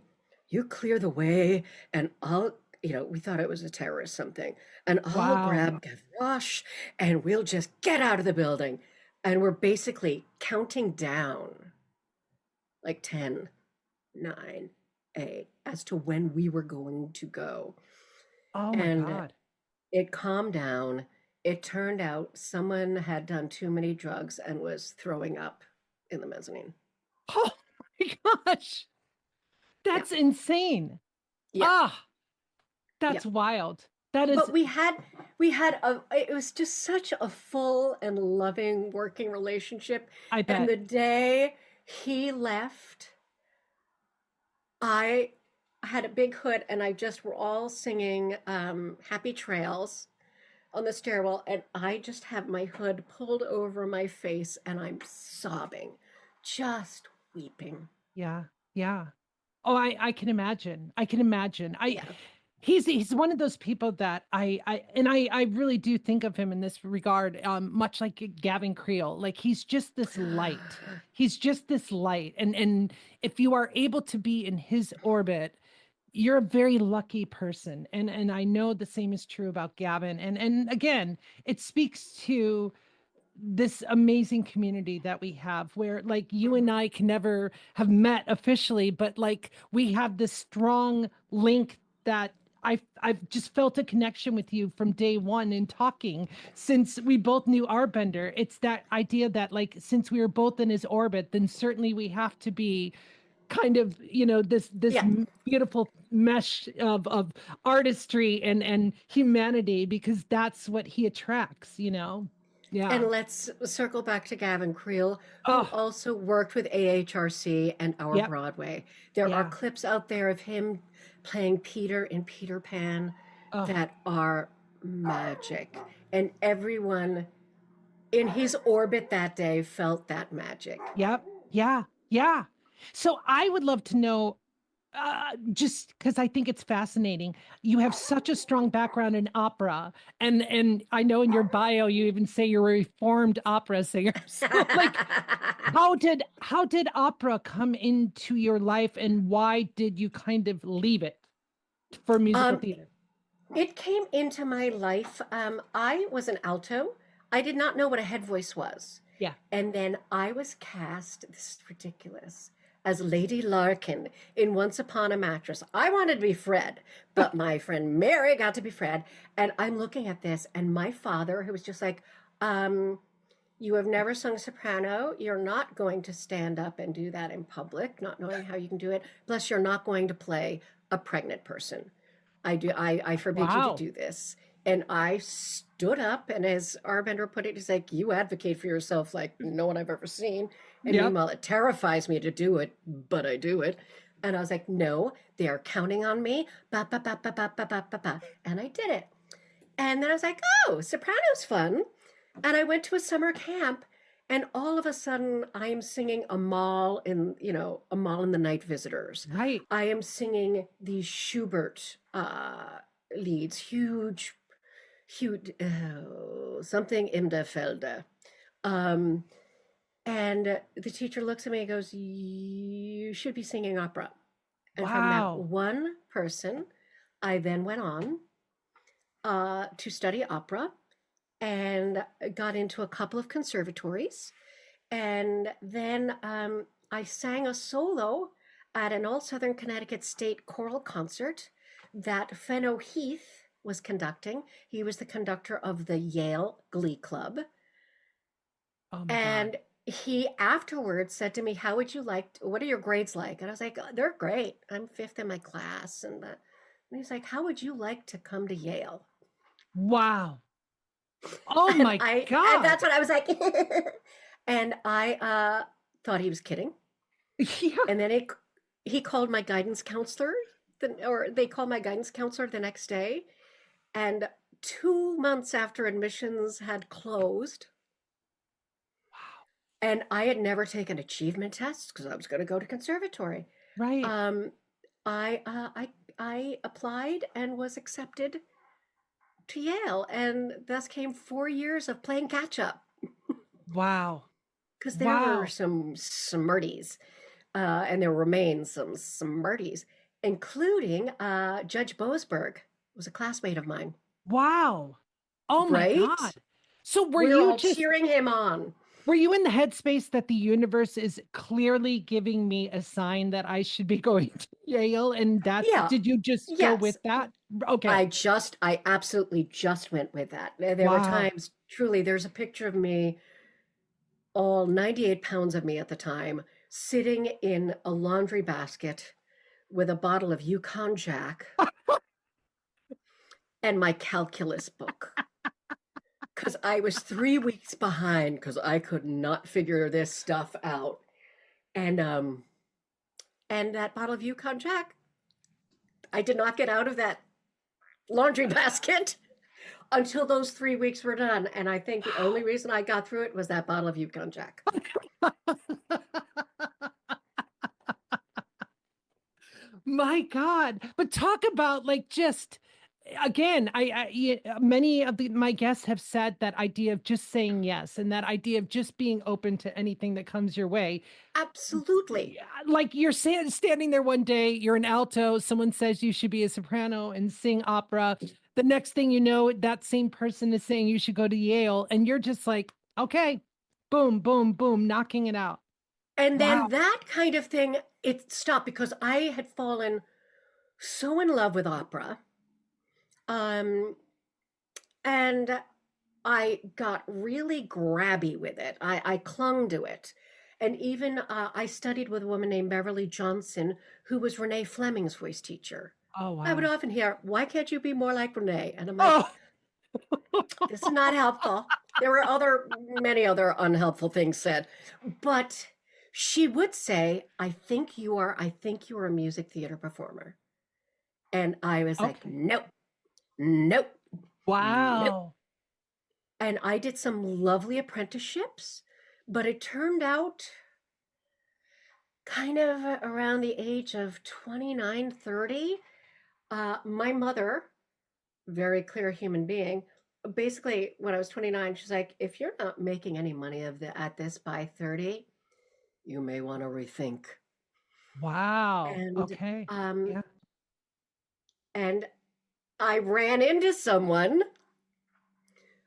you clear the way, and we thought it was a terrorist something, and I'll grab Gavroche, and we'll just get out of the building. And we're basically counting down like 10, 9, 8 as to when we were going to go.
Oh my God.
It calmed down. It turned out someone had done too many drugs and was throwing up in the mezzanine.
Oh my gosh. That's insane.
Yeah.
That's wild. That is.
But we had it was just such a full and loving working relationship.
I bet.
And the day he left, I had a big hood, and we're all singing Happy Trails on the stairwell, and I just have my hood pulled over my face, and I'm sobbing, just weeping.
Yeah. Oh, I can imagine. He's one of those people that I really do think of him in this regard, much like Gavin Creel. Like he's just this light. And if you are able to be in his orbit, you're a very lucky person. And I know the same is true about Gavin. And again, it speaks to this amazing community that we have where like you and I can never have met officially, but like we have this strong link that I've just felt a connection with you from day one in talking since we both knew Arbender. It's that idea that like since we were both in his orbit, then certainly we have to be kind of, you know, this beautiful mesh of artistry and humanity, because that's what he attracts, you know. Yeah.
And let's circle back to Gavin Creel, who also worked with AHRC and our Broadway. There are clips out there of him playing Peter in Peter Pan that are magic. And everyone in his orbit that day felt that magic.
Yep. Yeah. Yeah. So I would love to know, just because I think it's fascinating. You have such a strong background in opera, and I know in your bio you even say you're a reformed opera singer. So, like, how did opera come into your life, and why did you kind of leave it for musical theater?
It came into my life. I was an alto. I did not know what a head voice was.
Yeah.
And then I was cast, this is ridiculous, as Lady Larkin in Once Upon a Mattress. I wanted to be Fred, but my friend Mary got to be Fred. And I'm looking at this, and my father, who was just like, you have never sung soprano. You're not going to stand up and do that in public, not knowing how you can do it. Plus, you're not going to play a pregnant person. I forbid you to do this. And I stood up, and as Arbender put it, he's like, you advocate for yourself like no one I've ever seen. And meanwhile, it terrifies me to do it, but I do it. And I was like, no, they're counting on me. Ba, ba, ba, ba, ba, ba, ba, ba, ba. And I did it. And then I was like, oh, soprano's fun. And I went to a summer camp, and all of a sudden I'm singing Amal in the Night Visitors.
Right.
I am singing these Schubert leads, huge, something im der Felde. And the teacher looks at me and goes, you should be singing opera. And from that one person, I then went on to study opera and got into a couple of conservatories. And then I sang a solo at an All Southern Connecticut State Choral Concert that Fenno Heath was conducting. He was the conductor of the Yale Glee Club. Oh my God. He afterwards said to me, what are your grades like? And I was like, they're great. I'm fifth in my class. And he's like, how would you like to come to Yale?
Wow. Oh my God.
And that's what I was like. And I thought he was kidding.
Yeah.
And then he called my guidance counselor, they called my guidance counselor the next day. And 2 months after admissions had closed, and I had never taken achievement tests because I was going to go to conservatory.
Right.
I applied and was accepted to Yale, and thus came 4 years of playing catch up.
Wow.
Because there were some smarties, and there remain some smarties, including Judge Boasberg was a classmate of mine.
Wow. Oh my God. So were
we
you
all
just
cheering him on?
Were you in the headspace that the universe is clearly giving me a sign that I should be going to Yale? And did you just go with that? Okay.
I absolutely just went with that. There were times, truly, there's a picture of me, all 98 pounds of me at the time, sitting in a laundry basket with a bottle of Yukon Jack and my calculus book. Because I was 3 weeks behind because I could not figure this stuff out. And that bottle of Yukon Jack, I did not get out of that laundry basket until those 3 weeks were done. And I think the only reason I got through it was that bottle of Yukon Jack.
My God. But talk about like just... Again, many of my guests have said that idea of just saying yes, and that idea of just being open to anything that comes your way.
Absolutely.
Like you're standing there one day, you're an alto, someone says you should be a soprano and sing opera. The next thing you know, that same person is saying you should go to Yale, and you're just like, Okay. Boom, boom, boom, knocking it out.
And then
Wow.
that kind of thing, it stopped because I had fallen so in love with opera. And I got really grabby with it. I clung to it. And even I studied with a woman named Beverly Johnson, who was Renee Fleming's voice teacher.
Oh, wow.
I would often hear, why can't you be more like Renee? And I'm like, this is not helpful. There were many other unhelpful things said. But she would say, I think you are a music theater performer. And I was like, nope.
Wow.
Nope. And I did some lovely apprenticeships, but it turned out kind of around the age of 29, 30. My mother, very clear human being, basically when I was 29, she's like, if you're not making any money at this by 30, you may want to rethink.
Wow.
And,
Okay. Yeah.
And I ran into someone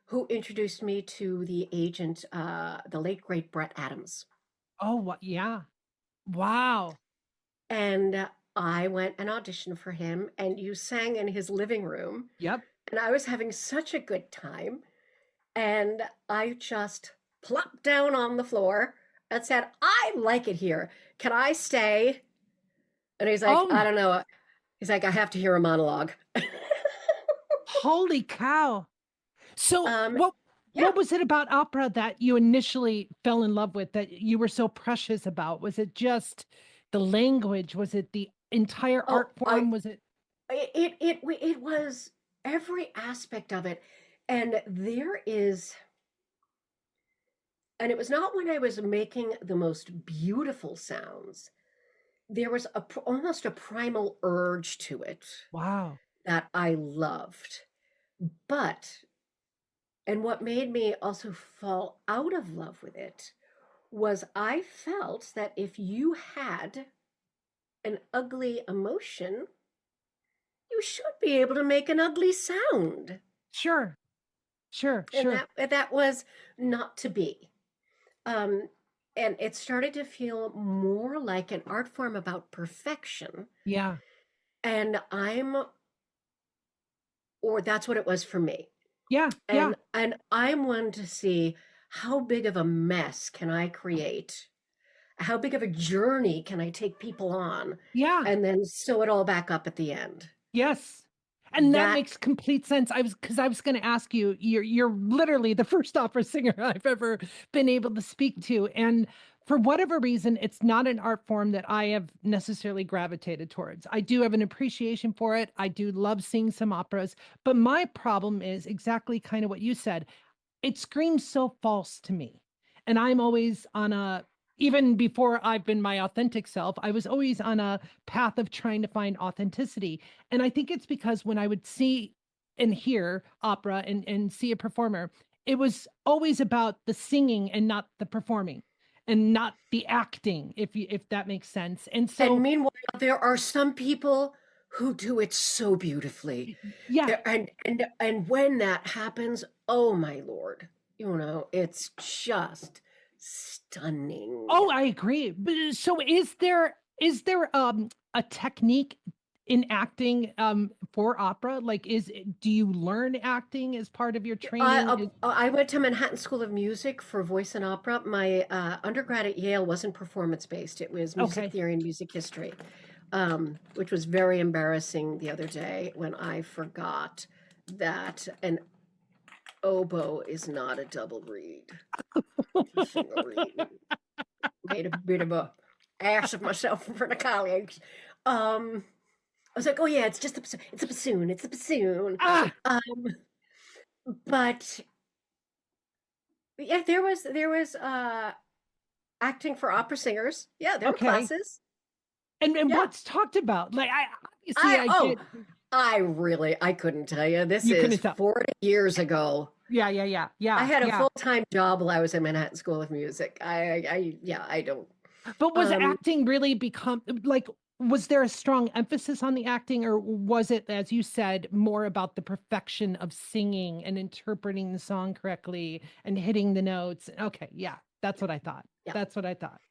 who introduced me to the agent, the late, great Brett Adams.
Oh, what? Yeah. Wow.
And I went and auditioned for him, and you sang in his living room.
Yep.
And I was having such a good time. And I just plopped down on the floor and said, I like it here. Can I stay? And he's like, I don't know. He's like, I have to hear a monologue.
Holy cow. So what was it about opera that you initially fell in love with, that you were so precious about? Was it just the language? Was it the entire art form? Was it?
It was every aspect of it. And and it was not when I was making the most beautiful sounds. There was almost a primal urge to it.
Wow.
That I loved. And what made me also fall out of love with it was I felt that if you had an ugly emotion, you should be able to make an ugly sound.
Sure.
And that was not to be. And it started to feel more like an art form about perfection.
Yeah.
And that's what it was for me.
Yeah.
And I'm one to see how big of a mess can I create? How big of a journey can I take people on?
Yeah.
And then sew it all back up at the end.
Yes. And that makes complete sense. I was going to ask you, you're literally the first opera singer I've ever been able to speak to. And for whatever reason, it's not an art form that I have necessarily gravitated towards. I do have an appreciation for it. I do love seeing some operas, but my problem is exactly kind of what you said. It screams so false to me. And I'm always even before I've been my authentic self, I was always on a path of trying to find authenticity. And I think it's because when I would see and hear opera and see a performer, it was always about the singing and not the performing. And not the acting, if that makes sense. And
meanwhile, there are some people who do it so beautifully.
Yeah.
And when that happens, oh my Lord, it's just stunning.
Oh, I agree. So is there a technique in acting for opera? Like, do you learn acting as part of your training?
I went to Manhattan School of Music for voice and opera. My undergrad at Yale wasn't performance-based. It was music theory and music history, which was very embarrassing the other day when I forgot that an oboe is not a double reed. It's a single reed. Made a bit of a ass of myself in front of colleagues. I was like, oh yeah, it's a bassoon. It's a bassoon. But yeah, there was acting for opera singers. Yeah, there were classes.
And what's talked about? Like
I couldn't tell you. This is 40 years ago.
Yeah.
I had a full-time job while I was at Manhattan School of Music. I don't.
But was acting really was there a strong emphasis on the acting, or was it, as you said, more about the perfection of singing and interpreting the song correctly and hitting the notes? Okay, yeah, that's what I thought.
Yeah.
That's what I thought.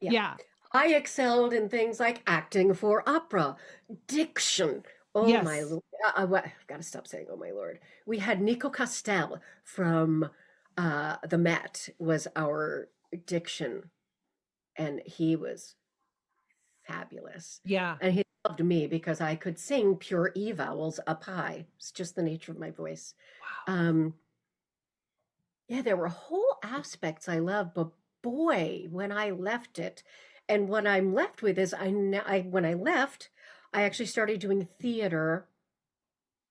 Yeah.
Yeah.
I excelled in things like acting for opera, diction. Oh my
Yes.
lord! I've got to stop saying "Oh my lord." We had Nico Castell from the Met was our diction, and he was fabulous.
Yeah.
And he loved me because I could sing pure E vowels up high. It's just the nature of my voice.
Wow.
Yeah, there were whole aspects I loved, but boy, when I left it, and what I'm left with is when I left, I actually started doing theater,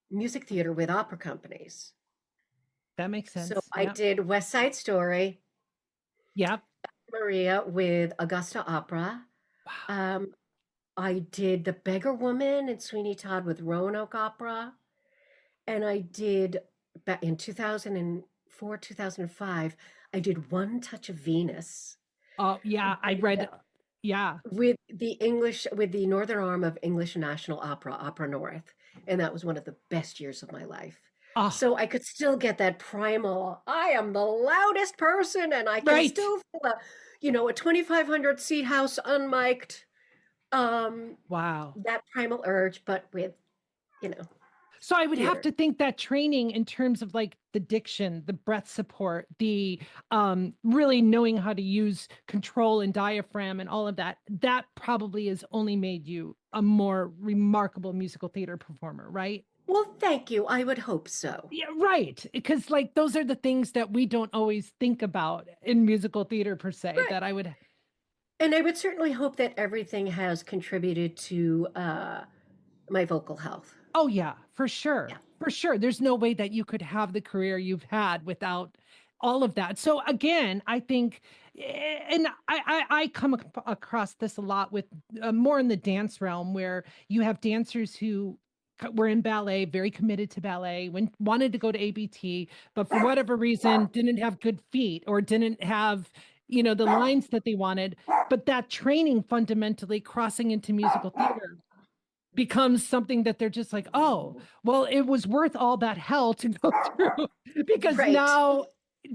music theater with opera companies.
That makes sense.
So I did West Side Story,
Yep.
Maria with Augusta Opera. I did The Beggar Woman and Sweeney Todd with Roanoke Opera. And I did, in 2004, 2005, I did One Touch of Venus.
Oh, yeah. I read, yeah.
With the Northern Arm of English National Opera, Opera North. And that was one of the best years of my life.
Oh,
So I could still get that primal, I am the loudest person, and I can
Right.
still feel a 2,500 seat house unmiked,
wow.
that primal urge, but with,
So I would have
theater.
to think that training in terms of like the diction, the breath support, the really knowing how to use control and diaphragm and all of that, that probably has only made you a more remarkable musical theater performer, right?
Well, thank you. I would hope so.
Yeah, right. Because like those are the things that we don't always think about in musical theater per se,
Right.
that I would.
And I would certainly hope that everything has contributed to my vocal health.
Oh yeah, for sure.
Yeah.
For sure. There's no way that you could have the career you've had without all of that. So again, I think, and I come across this a lot with more in the dance realm, where you have dancers who were in ballet, very committed to ballet, wanted to go to ABT, but for whatever reason didn't have good feet or didn't have, the lines that they wanted. But that training fundamentally crossing into musical theater becomes something that they're just like, oh, well, it was worth all that hell to go through because
Right.
now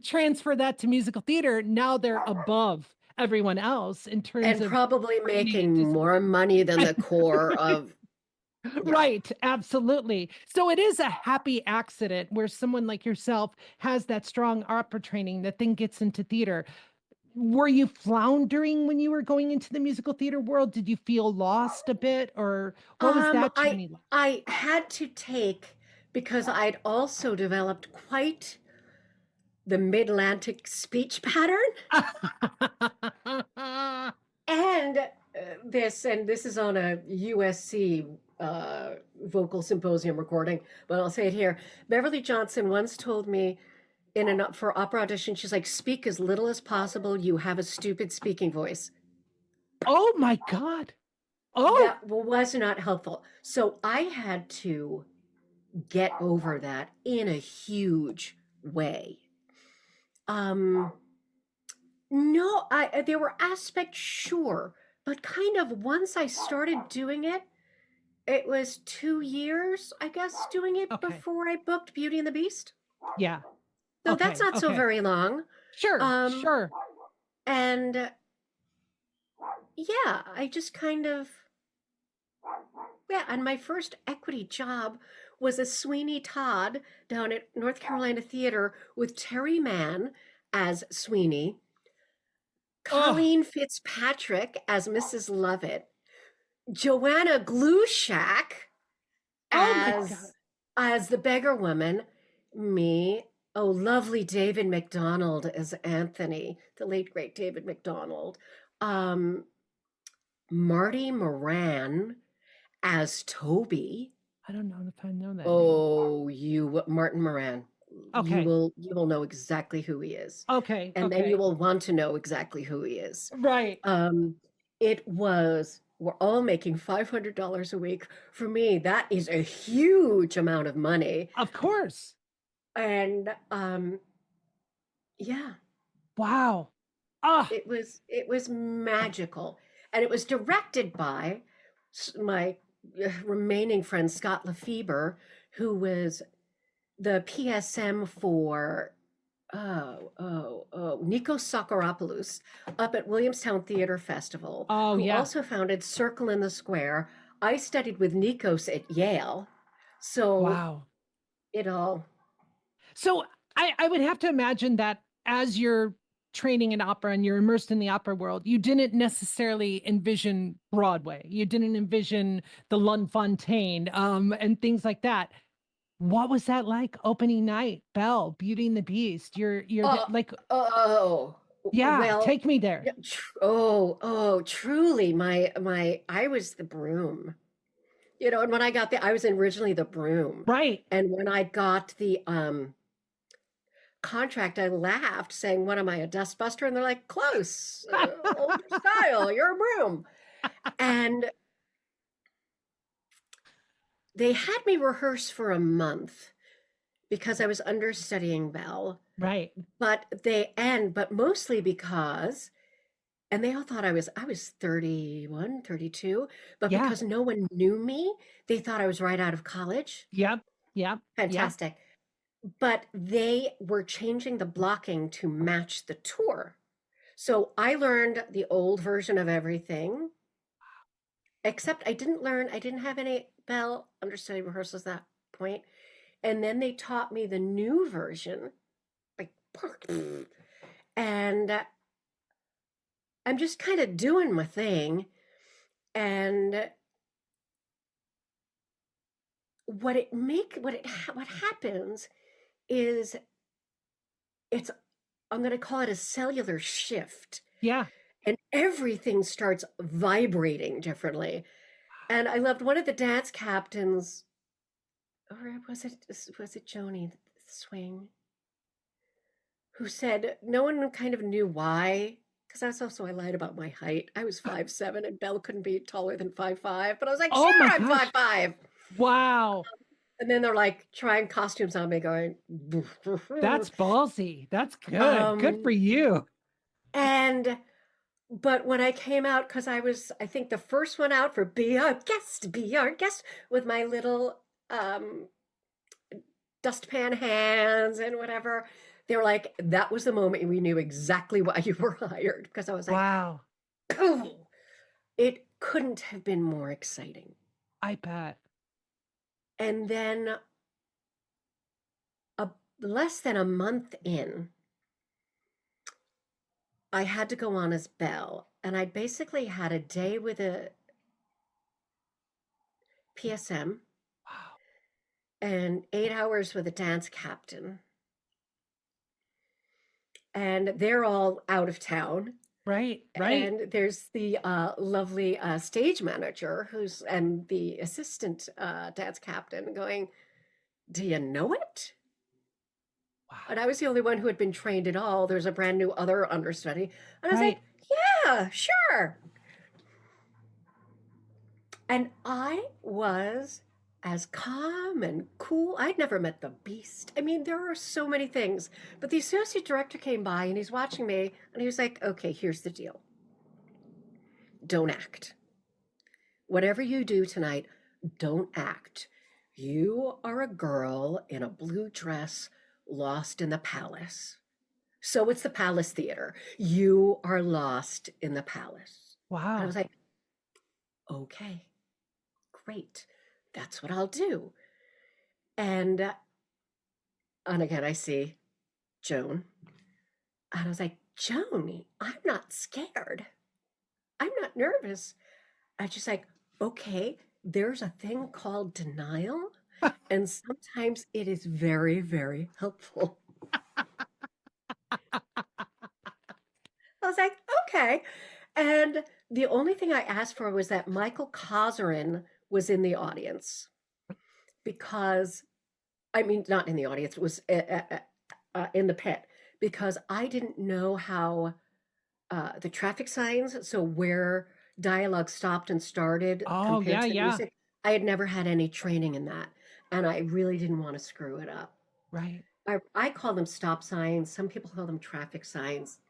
transfer that to musical theater. Now they're above everyone else in terms
And
of
probably
training
making
and
more money than the core of.
Right, absolutely. So it is a happy accident where someone like yourself has that strong opera training that then gets into theater. Were you floundering when you were going into the musical theater world? Did you feel lost a bit, or what was that journey like?
I had to take, because I'd also developed quite the mid-Atlantic speech pattern. And this is on a USC vocal symposium recording, but I'll say it here. Beverly Johnson once told me for opera audition, she's like, speak as little as possible. You have a stupid speaking voice.
Oh my God. Oh,
That was not helpful. So I had to get over that in a huge way. No, there were aspects, sure, but kind of once I started doing it, it was 2 years, I guess, doing it
Okay.
before I booked Beauty and the Beast.
yeah.
So
Okay,
that's not so
okay.
very long.
Sure, sure.
And yeah, I just kind of, and my first equity job was a Sweeney Todd down at North Carolina Theater with Terry Mann as Sweeney, Colleen Fitzpatrick as Mrs. Lovett, Joanna Glushak as the beggar woman, me, lovely David McDonald as Anthony, the late great David McDonald, Marty Moran as Toby.
I don't know if I know that.
Oh, Martin Moran.
Okay.
You will know exactly who he is.
Okay.
And then you will want to know exactly who he is.
Right.
We're all making $500 a week. For me, that is a huge amount of money.
Of course.
And yeah.
Wow.
It was magical. And it was directed by my remaining friend, Scott Lefebvre, who was the PSM for Nikos Sakaropoulos up at Williamstown Theatre Festival, who also founded Circle in the Square. I studied with Nikos at Yale. So it all.
So I would have to imagine that as you're training in opera and you're immersed in the opera world, you didn't necessarily envision Broadway. You didn't envision the Lunfontaine and things like that. What was that like opening night? Belle, Beauty and the Beast. You're like,
well,
take me there.
Truly, I was the broom. You know, and when I got there, I was originally the broom.
Right.
And when I got the contract, I laughed, saying, "What am I, a dustbuster?" And they're like, "Close, older style. You're a broom." And they had me rehearse for a month because I was understudying Belle.
Right.
But mostly because, and they all thought I was 31, 32, but because no one knew me, they thought I was right out of college.
Yep.
Fantastic. But they were changing the blocking to match the tour. So I learned the old version of everything, except I didn't have any Belle understudy rehearsals at that point. And then they taught me the new version, like, and I'm just kind of doing my thing. And what happens is I'm going to call it a cellular shift.
Yeah.
And everything starts vibrating differently. And I loved one of the dance captains, or was it Joni Swing, who said no one kind of knew why, because I lied about my height. I was 5'7", and Belle couldn't be taller than 5'5", but I was like, sure, I'm 5'5".
Wow.
And then they're like trying costumes on me, going,
that's ballsy. That's good. Good for you.
But when I came out, because I was, I think, the first one out for Be Our Guest, with my little dustpan hands and whatever, they were like, that was the moment we knew exactly why you were hired. Because I was like,
wow.
It couldn't have been more exciting.
I bet.
And then less than a month in, I had to go on as Belle, and I basically had a day with a PSM, and 8 hours with a dance captain, and they're all out of town.
Right.
And there's the lovely stage manager and the assistant dance captain going, "Do you know it?" Wow. And I was the only one who had been trained at all. There's a brand new other understudy. And I was like, yeah, sure. And I was as calm and cool. I'd never met the Beast. I mean, there are so many things. But the associate director came by and he's watching me and he was like, okay, here's the deal. Don't act. Whatever you do tonight, don't act. You are a girl in a blue dress lost in the palace. So it's the Palace Theater. You are lost in the palace.
Wow.
And I was like, okay, great. That's what I'll do. And again, I see Joan. And I was like, Joan, I'm not scared. I'm not nervous. I was just like, okay, there's a thing called denial. And sometimes it is very, very helpful. I was like, okay. And the only thing I asked for was that Michael Kozerin was in the audience. Because, I mean, not in the audience, it was in the pit. Because I didn't know how the traffic signs, so where dialogue stopped and started compared to the music, I had never had any training in that. And I really didn't want to screw it up.
Right.
I call them stop signs. Some people call them traffic signs.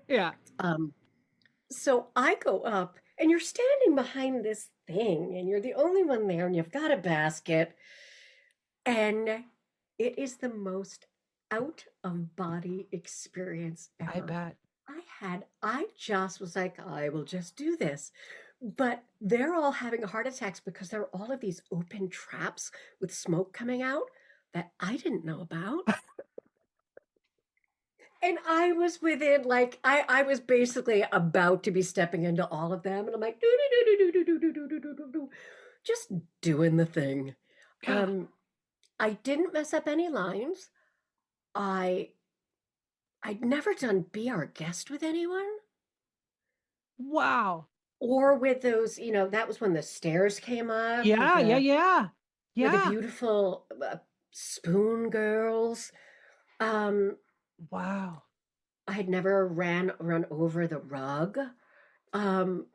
Yeah.
So I go up And you're standing behind this thing and you're the only one there and you've got a basket. And it is the most out of body experience ever.
I bet.
I just was like, I will just do this. But they're all having heart attacks because there are all of these open traps with smoke coming out that I didn't know about. And I was within, like, I was basically about to be stepping into all of them. And I'm like, just doing the thing. I didn't mess up any lines. I'd never done Be Our Guest with anyone.
Wow.
Or with those, you know, that was when the stairs came up.
Yeah,
with
yeah.
With the beautiful spoon girls.
Wow.
I had never run over the rug. I'd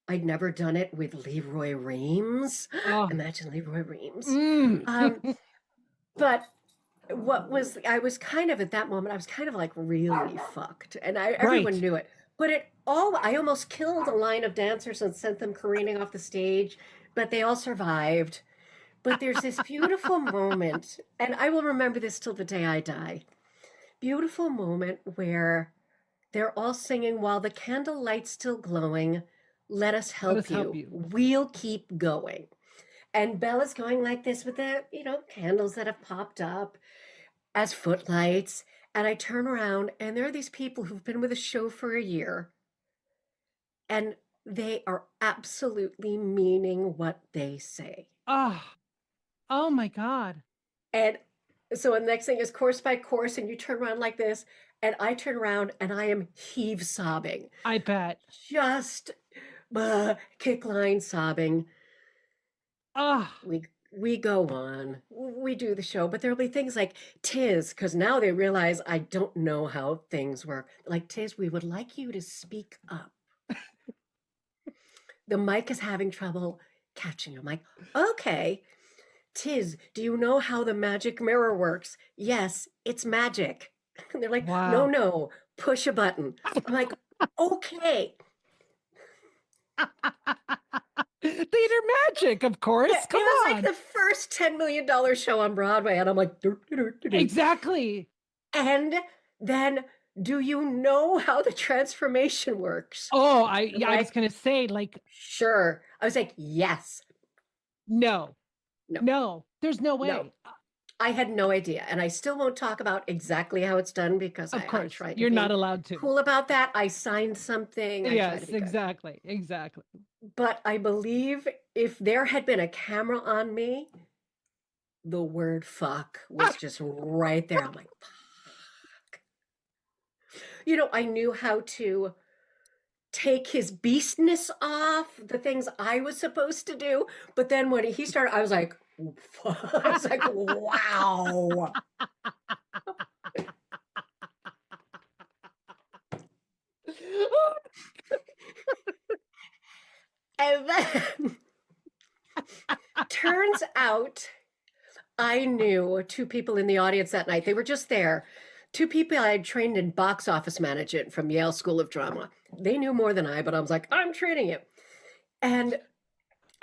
never done it with Leroy Reams.
Oh.
Imagine Leroy Reams.
Mm.
But I was kind of at that moment, I was kind of like really fucked. And everyone knew it. But I almost killed a line of dancers and sent them careening off the stage, but they all survived. But there's this beautiful moment, and I will remember this till the day I die. Beautiful moment where they're all singing while the candle light's still glowing. Let us help you. We'll keep going. And Belle is going like this with the, you know, candles that have popped up as footlights. And I turn around and there are these people who've been with the show for a year. And they are absolutely meaning what they say.
Oh my God.
And so the next thing is course by course, and you turn around like this, and I turn around and I am heave sobbing.
I bet.
Just kick line sobbing. We go on. We do the show, but there'll be things like Tiz, because now they realize I don't know how things work. Like, Tiz, we would like you to speak up. The mic is having trouble catching. I'm like, okay. Tiz, do you know how the magic mirror works? Yes, it's magic. And they're like,
wow.
No, push a button. I'm like, okay.
Theater magic, of course. Come on.
It was like the first $10 million show on Broadway. And I'm like,
exactly.
And then, do you know how the transformation works?
Oh, I was going to say, like,
sure. I was like, yes.
No, there's no way.
No. I had no idea. And I still won't talk about exactly how it's done because
of course,
I tried to
you're
be
not allowed to.
Cool about that. I signed something.
Yes, exactly.
But I believe if there had been a camera on me, the word fuck was just right there. I'm like, fuck. You know, I knew how to take his beastness off, the things I was supposed to do. But then when he started, I was like, I was like, wow. And then turns out I knew two people in the audience that night. They were just there. Two people I had trained in box office management from Yale School of Drama. They knew more than I, but I was like, I'm training you. And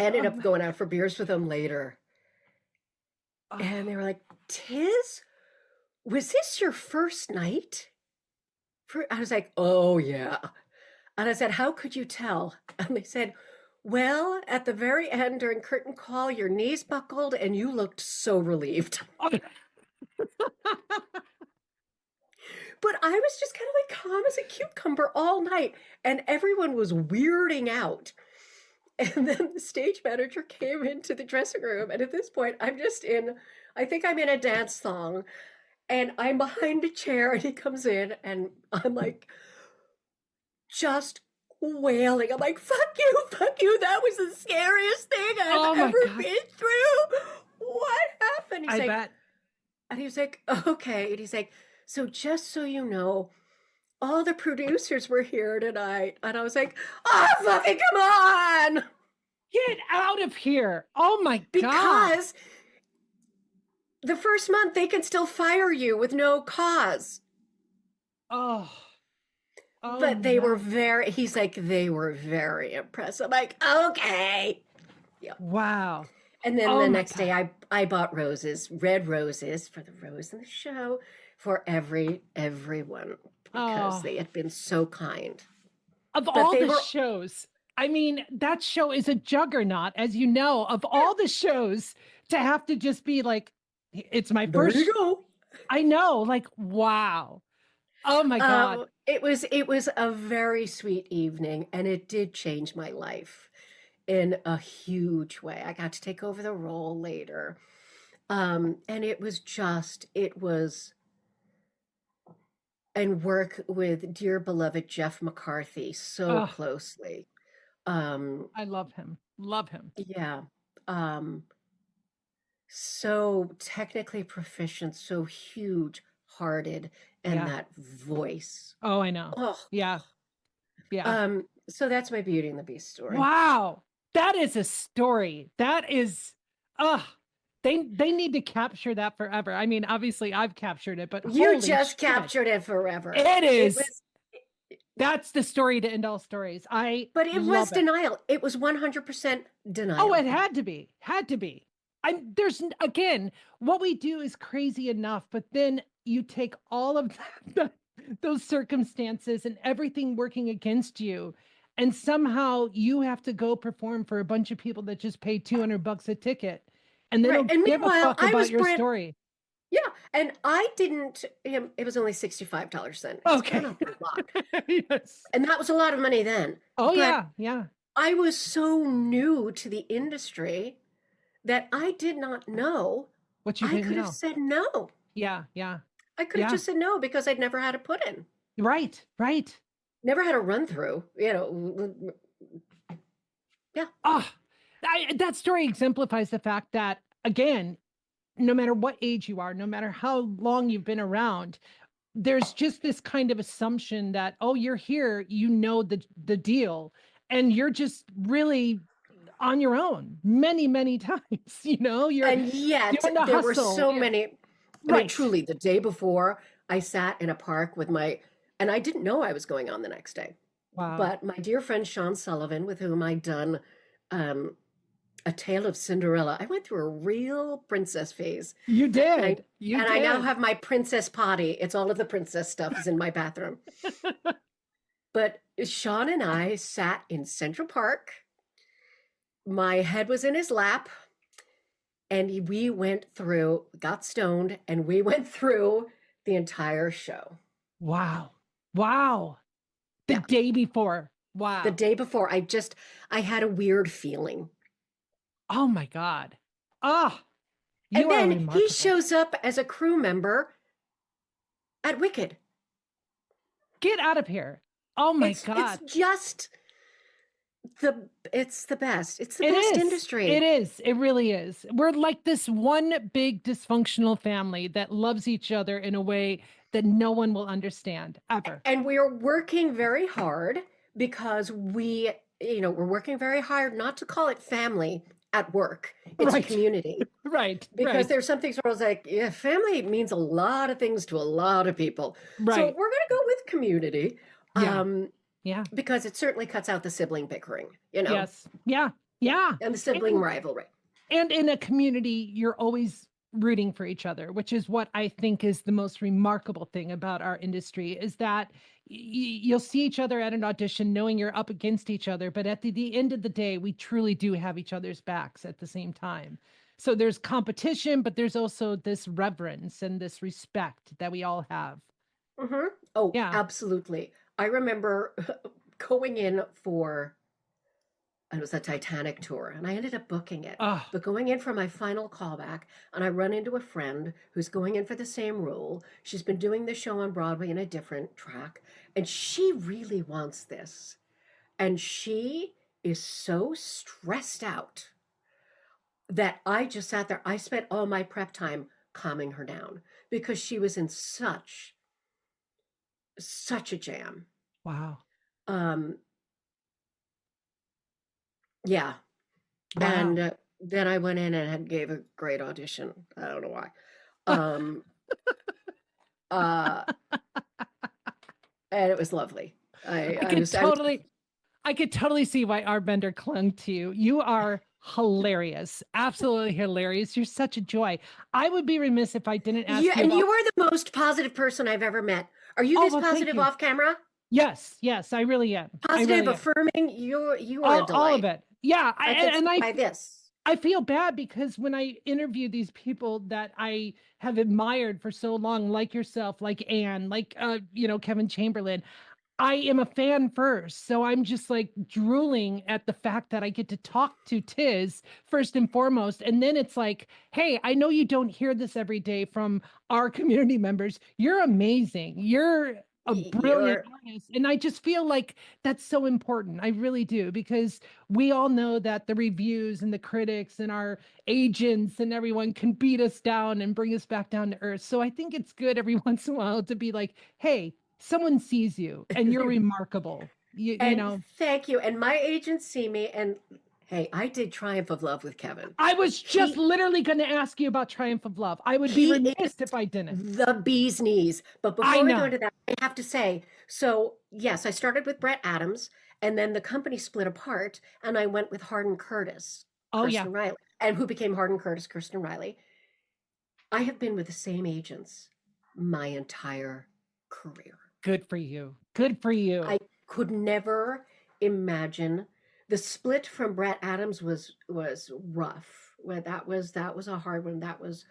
I ended up going out for beers with them later. And they were like, Tiz, was this your first night? I was like, oh, yeah. And I said, how could you tell? And they said, well, at the very end during curtain call, your knees buckled and you looked so relieved. But I was just kind of like calm as a cucumber all night. And everyone was weirding out. And then the stage manager came into the dressing room. And at this point, I think I'm in a dance song. And I'm behind a chair and he comes in and I'm like, just wailing. I'm like, fuck you. That was the scariest thing I've ever been through. What happened? He's
bet.
And he was like, okay. And he's like, so just so you know, all the producers were here tonight. And I was like, oh, fucking come on.
Get out of here. Oh my God.
Because the first month they can still fire you with no cause.
Oh Oh,
But they were
no.
he's like, they were very impressed. I'm like, okay. Yeah.
Wow.
And then
Oh
the
my
next
God.
day I bought roses, red roses for the rose in the show for everyone because
Oh,
they had been so kind.
of
But
all
they
the
were,
shows, I mean, that show is a juggernaut, as you know, of all the shows to have to just be like, it's my
there you
first.
go.
I know, like, wow. Oh my God.
It was a very sweet evening, and it did change my life in a huge way. I got to take over the role later. And it was and work with dear beloved Jeff McCarthy so
Oh,
closely. Um,
I love him. Love him.
yeah. Um, so technically proficient, so huge hearted, and
Yeah.
that voice.
Oh, I know.
Oh,
Yeah. Yeah.
so that's my Beauty and the Beast story.
Wow. That is a story. That is, uh, they need to capture that forever. I mean, obviously I've captured it, but
You
holy
just
shit.
captured it forever.
It
It
is.
was,
That's the story to end all stories. I
but it was
love it.
denial. It was 100%
Oh,
denial.
it had to be. Had to be. Again, what we do is crazy enough, but then you take all of those circumstances and everything working against you, and somehow you have to go perform for a bunch of people that just paid $200 a ticket, and they
Right.
don't
And
give a
meanwhile,
fuck
I
about
was
your
brand,
story.
yeah. And I didn't, it was only $65 then. It's
Okay.
kind of a lot.
Yes.
And that was a lot of money then.
Oh,
But
yeah. Yeah.
I was so new to the industry that I did not know
What you
I
didn't
could have
know.
said no.
Yeah. Yeah.
I could have
Yeah.
just said no because I'd never had a put in,
Right. Right.
never had a run through, yeah.
Oh, that story exemplifies the fact that, again, no matter what age you are, no matter how long you've been around, there's just this kind of assumption that, oh, you're here, you know the deal, and you're just really on your own many, many times. You're
And yet
doing the
there were
hustle.
so many. I mean,
Right.
truly, the day before, I sat in a park and I didn't know I was going on the next day.
Wow.
But my dear friend Sean Sullivan, with whom I'd done A Tale of Cinderella, I went through a real princess phase.
You
And I,
did. You
and
did.
I now have my princess potty. It's all of the princess stuff is in my bathroom. But Sean and I sat in Central Park. My head was in his lap. And we got stoned, and we went through the entire show.
Wow. Wow. The
Yeah.
day before. Wow.
The day before, I had a weird feeling.
Oh my God. Ah, you
And
are
then
remarkable.
he shows up as a crew member at Wicked.
Get out of here. Oh my God.
It's just it's the best. It's the
It
best
is.
industry.
It is. It really is. We're like this one big dysfunctional family that loves each other in a way that no one will understand ever.
And we're working very hard because we're working very hard not to call it family at work. It's
Right.
a community.
Right.
Because
Right.
there's some things where I was like, yeah, family means a lot of things to a lot of people. So
Right.
we're going to go with community.
Yeah. Yeah.
Because it certainly cuts out the sibling bickering,
Yes. Yeah. Yeah.
and the sibling rivalry.
And in a community, you're always rooting for each other, which is what I think is the most remarkable thing about our industry, is that you'll see each other at an audition knowing you're up against each other, but at the end of the day, we truly do have each other's backs at the same time. So there's competition, but there's also this reverence and this respect that we all have.
Mm-hmm. Oh,
Yeah.
absolutely. I remember going in for, it was a Titanic tour, and I ended up booking it.
Oh,
But going in for my final callback, and I run into a friend who's going in for the same role. She's been doing the show on Broadway in a different track, and she really wants this. And she is so stressed out that I just sat there. I spent all my prep time calming her down because she was in such a jam.
wow.
Yeah.
Wow.
And then I went in and gave a great audition. I don't know why. Um, and it was lovely.
I could totally see why R. Bender clung to you. You are hilarious. Absolutely hilarious. You're such a joy. I would be remiss if I didn't ask you
And
about...
you are the most positive person I've ever met. Are you this positive off camera?
Yes, I really am.
Positive, affirming. You are a delight.
All of it. Yeah, I feel bad because when I interview these people that I have admired for so long, like yourself, like Anne, like Kevin Chamberlain, I am a fan first. So I'm just like drooling at the fact that I get to talk to Tiz first and foremost. And then it's like, hey, I know you don't hear this every day from our community members. You're amazing. You're a brilliant artist. And I just feel like that's so important. I really do, because we all know that the reviews and the critics and our agents and everyone can beat us down and bring us back down to earth. So I think it's good every once in a while to be like, hey, someone sees you and you're remarkable. You know.
Thank you. And my agents see me, and hey, I did Triumph of Love with Kevin.
I was just literally going to ask you about Triumph of Love. I would be remiss if I didn't.
The bee's knees. But before we go into that, I have to say, so yes, I started with Brett Adams, and then the company split apart, and I went with Hardin Curtis. Kirsten Riley, and who became Hardin Curtis, Kirsten Riley. I have been with the same agents my entire career.
Good for you. Good for you.
I could never imagine. The split from Brett Adams was rough. Well, that was a hard one. That was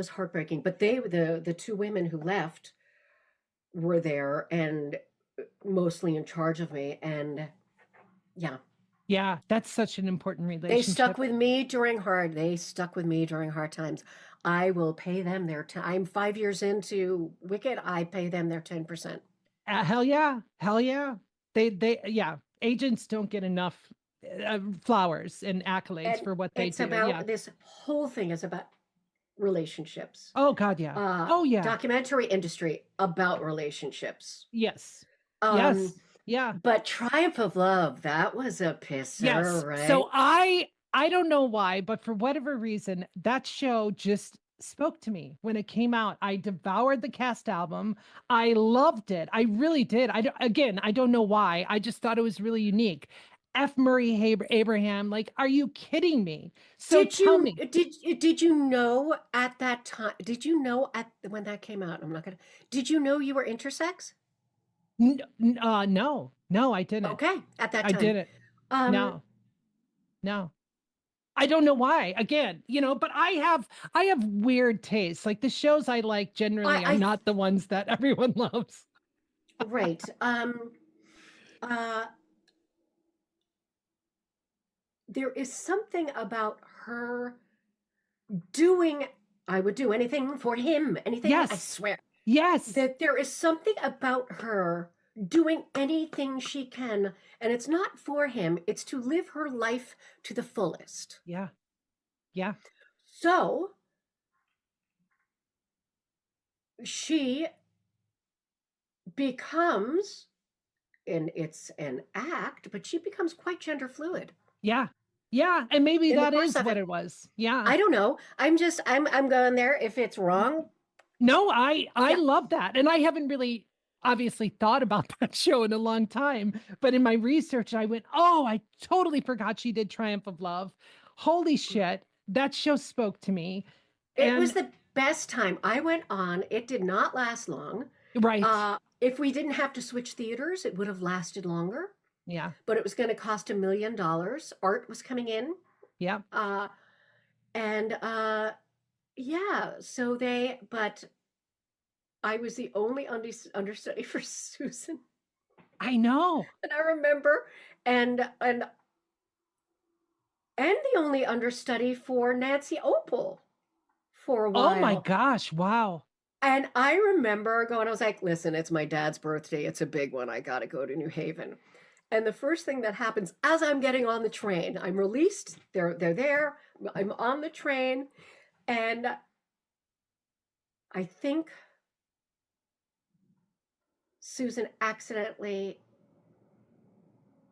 heartbreaking. But the two women who left were there and mostly in charge of me. And yeah, that's such an important relationship. They stuck with me during hard times. I will pay them their time. I'm 5 years into Wicked. I pay them their 10%.
Hell yeah. They agents don't get enough flowers and accolades for what they do.
This whole thing is about relationships.
Oh God, yeah.
Documentary industry about relationships.
Yes.
Yes.
Yeah.
But Triumph of Love, that was a pisser, right?
So I don't know why, but for whatever reason, that show just spoke to me when it came out. I devoured the cast album. I loved it. I really did. I don't know why. I just thought it was really unique. F. Murray Abraham, like, are you kidding me? So tell me.
Did you know at that time? Did you know when that came out? Did you know you were intersex?
No, I didn't.
Okay, at that time.
I didn't. No. I don't know why. Again, but I have weird tastes. Like the shows I like generally are not the ones that everyone loves.
Right. There is something about her doing. I would do anything for him. Anything.
Yes.
I swear.
Yes.
That there is something about her doing anything she can, and it's not for him, it's to live her life to the fullest.
Yeah.
So she becomes, and it's an act, but she becomes quite gender fluid.
Yeah, and maybe that is what it was. Yeah,
I don't know. I'm going there. If it's wrong,
no, I love that, and I haven't really obviously thought about that show in a long time, but in my research I went, oh, I totally forgot she did Triumph of Love. Holy shit, that show spoke to me.
It was the best time. I went on. It did not last long.
Right.
If we didn't have to switch theaters, it would have lasted longer.
Yeah.
But it was going to cost $1 million. Art was coming in.
Yeah.
But I was the only understudy for Susan.
I know.
And I remember, and the only understudy for Nancy Opal for a while.
Oh my gosh, wow.
And I remember going, I was like, listen, it's my dad's birthday. It's a big one. I got to go to New Haven. And the first thing that happens as I'm getting on the train, I'm released. They're there. I'm on the train. And I think Susan accidentally,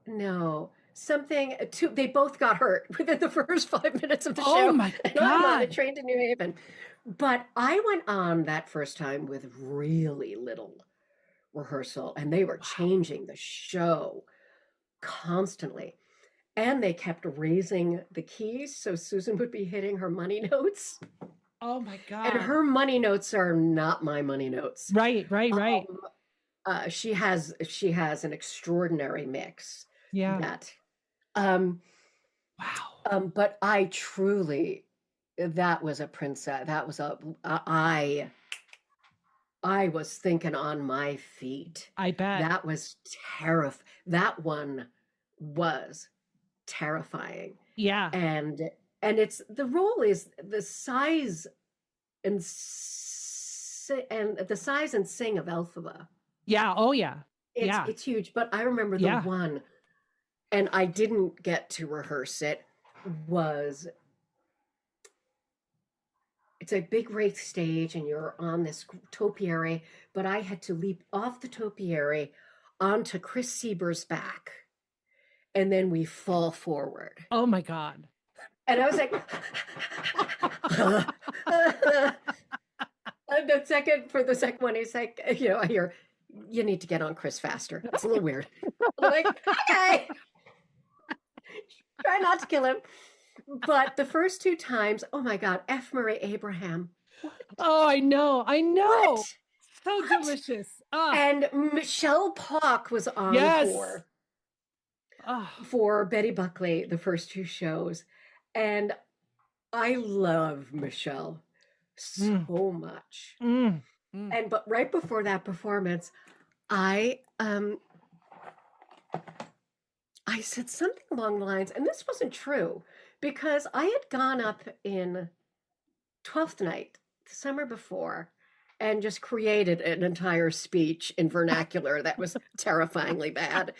they both got hurt within the first 5 minutes of the show.
Oh my God.
And I'm on a train to New Haven. But I went on that first time with really little rehearsal, and they were changing the show constantly. And they kept raising the keys, so Susan would be hitting her money notes.
Oh my God.
And her money notes are not my money notes.
Right.
She has an extraordinary mix.
Yeah.
That.
Wow.
But I truly, that was a princess. That was I was thinking on my feet.
I bet.
That was that one was terrifying.
Yeah.
And it's the role is the size and the size and sing of Elphaba.
Yeah. Oh yeah.
It's huge. But I remember the one, and I didn't get to rehearse it, it's a big wraith stage and you're on this topiary, but I had to leap off the topiary onto Chris Sieber's back. And then we fall forward.
Oh my God.
And I was like, and for the second one, he's like, I hear, you need to get on Chris faster. It's a little weird. I'm like, okay. Try not to kill him. But the first two times, oh my God, F. Murray Abraham. What?
Oh, I know.
What?
So delicious. Oh.
And Michelle Pock was on for Betty Buckley, the first two shows. And I love Michelle so much. But right before that performance, I said something along the lines, and this wasn't true, because I had gone up in Twelfth Night the summer before and just created an entire speech in vernacular that was terrifyingly bad.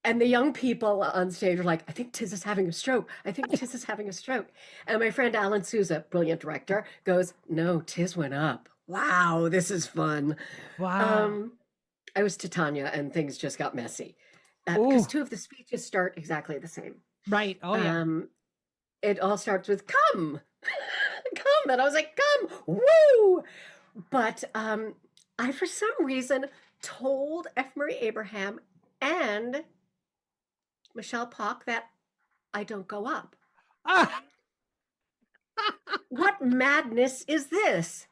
And the young people on stage were like, I think Tiz is having a stroke. I think Tiz is having a stroke. And my friend Alan Souza, brilliant director, goes, no, Tiz went up. Wow, this is fun.
Wow.
I was Titania and things just got messy. Because two of the speeches start exactly the same.
Right. Oh, yeah.
It all starts with come. Come. And I was like, come. Woo. But I, for some reason, told F. Murray Abraham and Michelle Pock that I don't go up. What madness is this?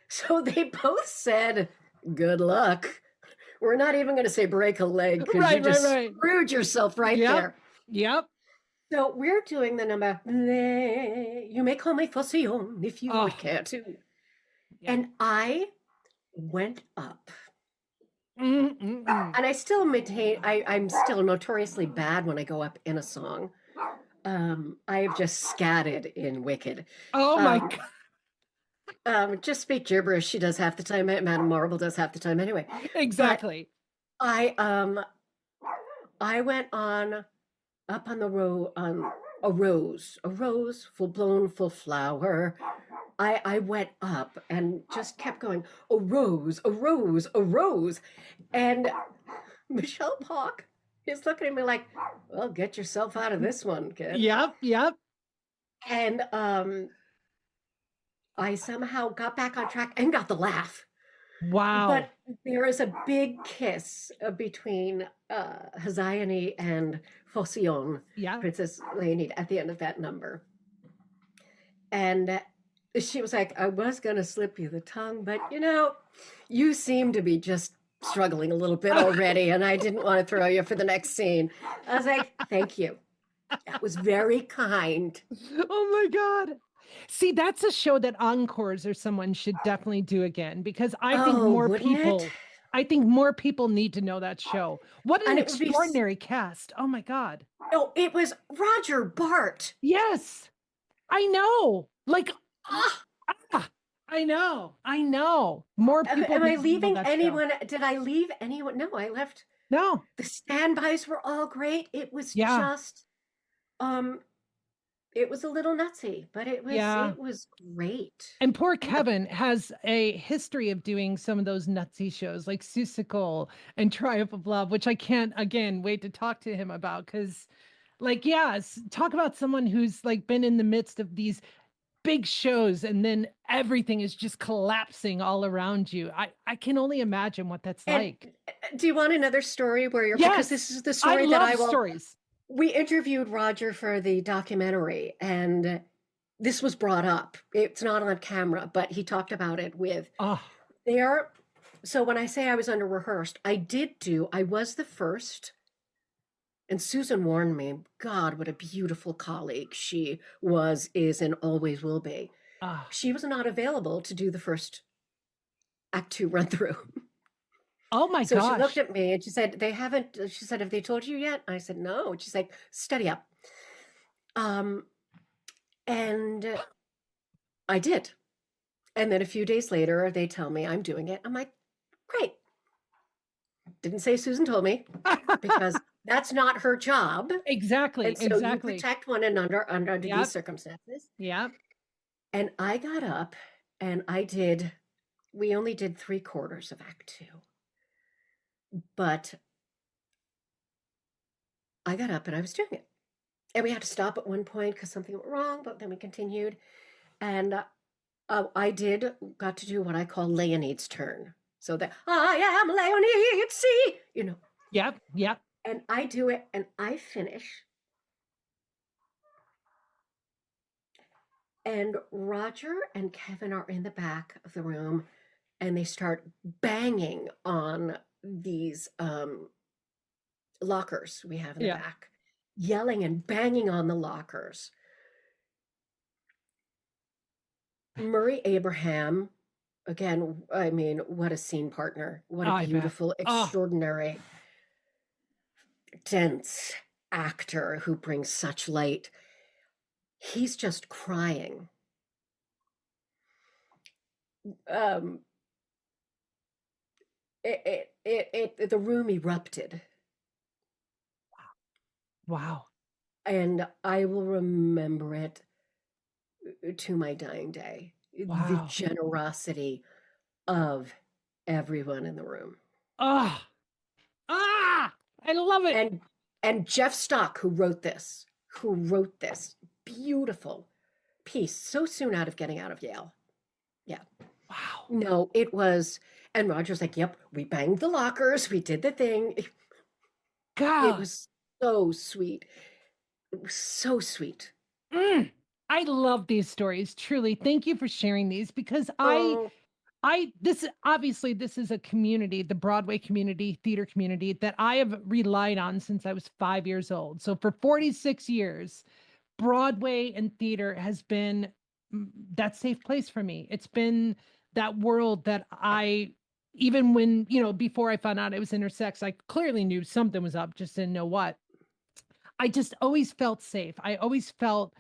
So they both said, good luck. We're not even going to say break a leg because you just screwed yourself there.
Yep.
So we're doing the number, you may call me Fosillon if you would care to. Yeah. And I went up. And I still maintain, I'm still notoriously bad when I go up in a song. I have just scatted in Wicked.
Oh my God.
Just speak gibberish. She does half the time. Madame Marble does half the time anyway.
Exactly.
But I went on up on the row on a rose, full blown, full flower. I went up and just kept going, a rose, a rose, a rose. And Michelle Pock is looking at me like, well, get yourself out of this one, kid.
Yep.
And I somehow got back on track and got the laugh.
Wow.
But there is a big kiss between Hesione and Fosillon, Princess Leonide, at the end of that number. And she was like, I was going to slip you the tongue, but you seem to be just struggling a little bit already, and I didn't want to throw you for the next scene. I was like, thank you. That was very kind.
Oh my God. See, that's a show that encores or someone should definitely do again, because I think more people need to know that show. What an extraordinary cast. Oh my God.
Oh, it was Roger Bart.
Yes. I know. Like, I know. More people.
Am I leaving anyone? Show. Did I leave anyone? No, I left.
No.
The standbys were all great. It was just, it was a little nutsy, but it was great.
And poor Kevin has a history of doing some of those nutsy shows like Seussical and Triumph of Love, which I can't, again, wait to talk to him about. Because, talk about someone who's been in the midst of these big shows and then everything is just collapsing all around you. I can only imagine what that's like.
Do you want another story where you're,
Yes,
because this is the story
I
that
love
I will.
stories.
We interviewed Roger for the documentary, and this was brought up. It's not on camera, but he talked about it with
Oh,
so when I say I was under rehearsed, I was the first. And Susan warned me, God, what a beautiful colleague she is, and always will be.
ah,
She was not available to do the first Act 2 run through.
oh my
So
gosh.
she looked at me and she said, she said, have they told you yet? I said, no. She's like, study up. And I did. And then a few days later, they tell me I'm doing it. I'm like, great. Didn't say Susan told me, because that's not her job.
Exactly.
And so
Exactly.
you protect one another under
Yep.
these circumstances.
Yeah.
And I got up and we only did 3/4 of Act 2. But I got up and I was doing it. And we had to stop at one point because something went wrong, but then we continued. And I got to do what I call Leonide's turn. So that I am Leonide, see,
Yep. Yep.
and I do it and I finish. And Roger and Kevin are in the back of the room and they start banging on these lockers we have in the
Yeah.
back, yelling and banging on the lockers. Murray Abraham, again, I mean, what a scene partner. What
Oh,
a
I bet.
beautiful,
Oh.
extraordinary, dense actor who brings such light. He's just crying. The room erupted.
Wow.
And I will remember it to my dying day. The
Wow.
generosity of everyone in the room.
Ah. Ah. I love it.
And Jeff Stock, who wrote this beautiful piece so soon out of getting out of Yale. Yeah.
Wow.
No, it was, and Roger's like, yep, we banged the lockers, we did the thing.
God.
It was so sweet. It was so sweet.
I love these stories. Truly. Thank you for sharing these, because this is a community, the Broadway community, theater community, that I have relied on since I was 5 years old. So for 46 years, Broadway and theater has been that safe place for me. It's been that world that even when, before I found out I was intersex, I clearly knew something was up, just didn't know what. I just always felt safe. I always felt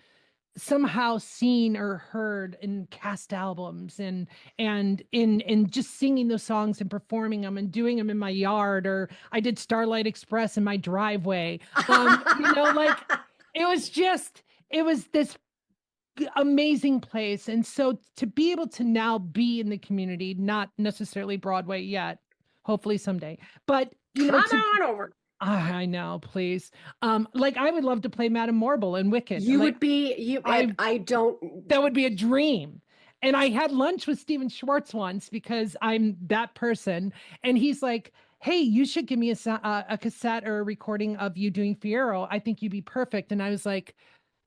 somehow seen or heard in cast albums and in just singing those songs and performing them and doing them in my yard, or I did Starlight Express in my driveway. Like it was this amazing place. And so to be able to now be in the community, not necessarily Broadway yet, hopefully someday, but
Come on over.
I know, please. Like I would love to play Madame Marble in Wicked.
You
Like,
would be, I don't.
that would be a dream. And I had lunch with Steven Schwartz once, because I'm that person. And he's like, hey, you should give me a cassette or a recording of you doing Fiyero. I think you'd be perfect. And I was like,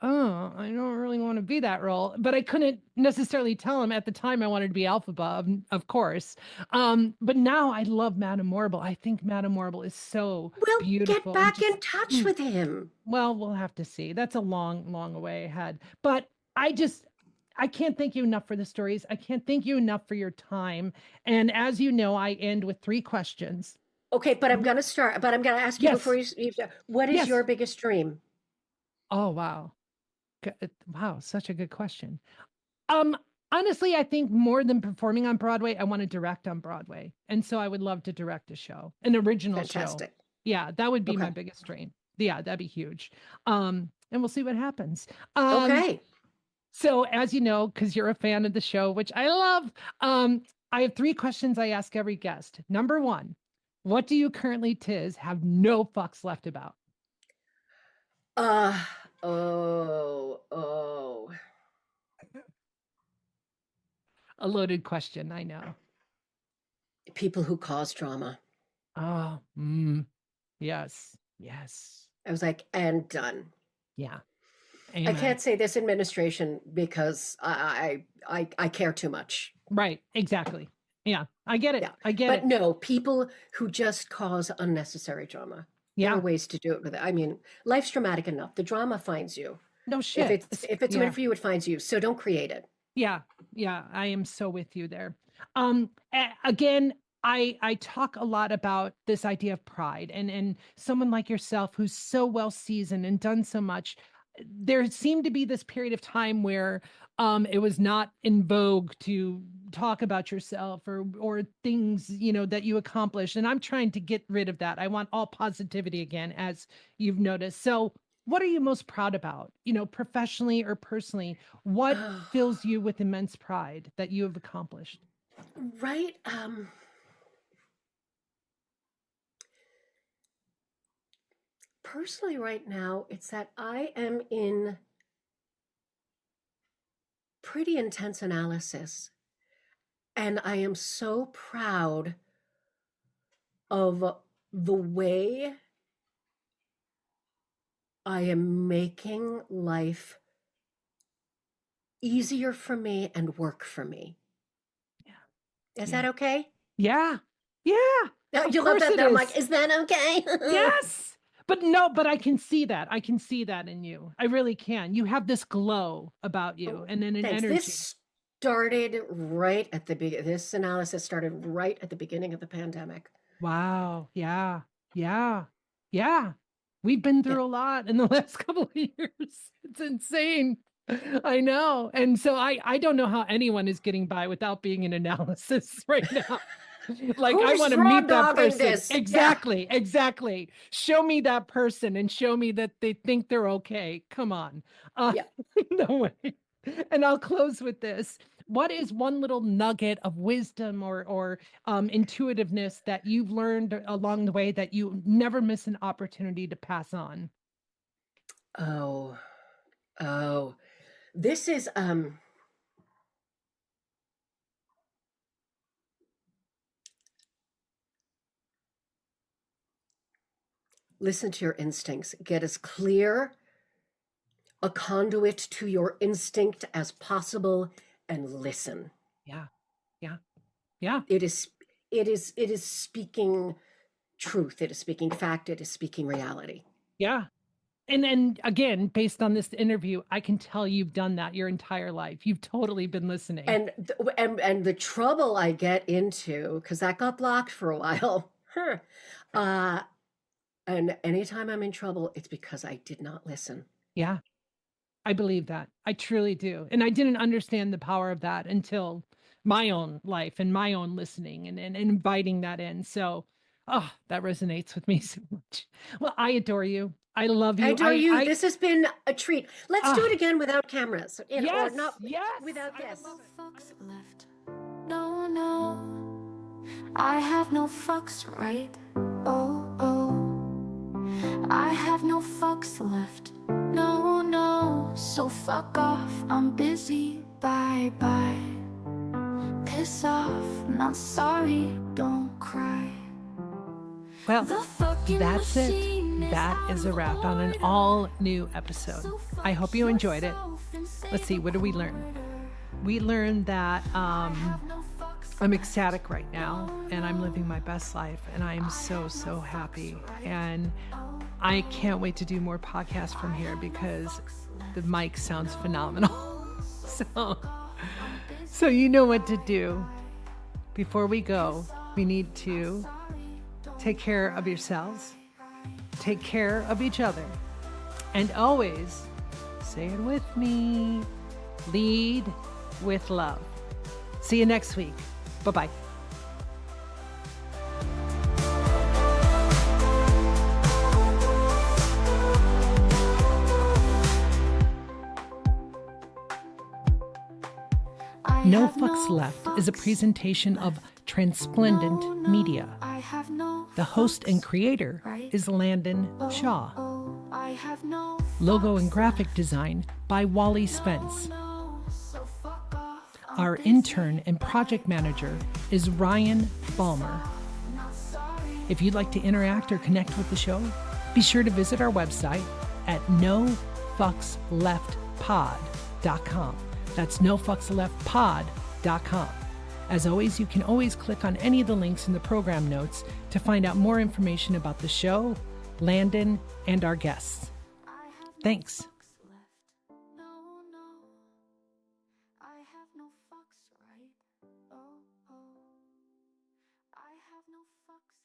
oh, I don't really want to be that role. But I couldn't necessarily tell him at the time. I wanted to be Elphaba, of course. But now I love Madame Marble. I think Madame Marble is so beautiful.
Get back in touch with him.
Well, we'll have to see. That's a long, long way ahead. But I can't thank you enough for the stories. I can't thank you enough for your time. And as you know, I end with 3 questions.
Okay, but I'm going to ask you before you start. What is your biggest dream?
Oh, wow. Wow, such a good question. Honestly, I think more than performing on Broadway, I want to direct on Broadway. And so I would love to direct a show, an original show. Yeah, that would be my biggest dream. Yeah, that'd be huge. And we'll see what happens.
Okay.
So as you know, because you're a fan of the show, which I love, I have 3 questions I ask every guest. Number 1, what do you currently, Tiz, have no fucks left about? A loaded question, I know.
People who cause drama.
Oh, yes, yes.
I was like, and done.
Yeah.
I
Amen.
can't say this administration because I care too much.
Right, exactly. Yeah, I get it.
Yeah.
I get
But
it.
no, people who just cause unnecessary drama. There
Yeah.
are ways to do it with it. I mean, life's dramatic enough. The drama finds you.
No shit.
If it's
yeah.
meant for you, it finds you. So don't create it.
Yeah, I am so with you there. Again, I talk a lot about this idea of pride, and someone like yourself who's so well seasoned and done so much. There seemed to be this period of time where it was not in vogue to talk about yourself or things, that you accomplished. And I'm trying to get rid of that. I want all positivity again, as you've noticed. So what are you most proud about, professionally or personally? What fills you with immense pride that you have accomplished?
Right. Personally, right now, it's that I am in pretty intense analysis. And I am so proud of the way I am making life easier for me and work for me.
Yeah.
Is that okay?
Yeah.
You love that. I'm like, is that okay?
Yes. But I can see that. I can see that in you. I really can. You have this glow about you and then an
Thanks.
energy.
This started right at the beginning. This analysis started right at the beginning of the pandemic.
Wow. Yeah. We've been through a lot in the last couple of years. It's insane. I know. And so I don't know how anyone is getting by without being in analysis right now. Like, I
Who's
want to meet that
raw-dogging
person.
this?
Exactly. Show me that person and show me that they think they're okay. Come on. No way. And I'll close with this. What is one little nugget of wisdom or intuitiveness that you've learned along the way that you never miss an opportunity to pass on?
Oh, this is, listen to your instincts. Get as clear a conduit to your instinct as possible and listen.
Yeah.
It is speaking truth. It is speaking fact. It is speaking reality.
Yeah. And again, based on this interview, I can tell you've done that your entire life. You've totally been listening.
And the trouble I get into, because that got blocked for a while. And anytime I'm in trouble, it's because I did not listen.
Yeah, I believe that. I truly do. And I didn't understand the power of that until my own life and my own listening and inviting that in. So, that resonates with me so much. Well, I adore you. I love you.
I adore you. This has been a treat. Let's do it again without cameras.
Yes,
or not
yes.
without guests.
Fucks left. No, I have no fucks, right? Oh, I have no fucks left. No, so fuck off. I'm busy. Bye. Piss off. Not sorry. Don't cry.
Well, that's it. That is a wrap on an all new episode. I hope you enjoyed it. Let's see, what did we learn? We learned that I'm ecstatic right now and I'm living my best life and I am so happy. And I can't wait to do more podcasts from here because the mic sounds phenomenal. So you know what to do. Before we go, we need to take care of yourselves, take care of each other, and always, say it with me, lead with love. See you next week. Bye-bye. No Fucks Left is a presentation of Transplendent Media. The host and creator is Landyn Shaw. Logo and graphic design by Wally Spence. Our intern and project manager is Ryan Balmer. If you'd like to interact or connect with the show, be sure to visit our website at nofucksleftpod.com. That's nofucksleftpod.com. As always, you can always click on any of the links in the program notes to find out more information about the show, Landyn, and our guests. Thanks.
I have no fucks, right? Oh, oh. I have no fucks.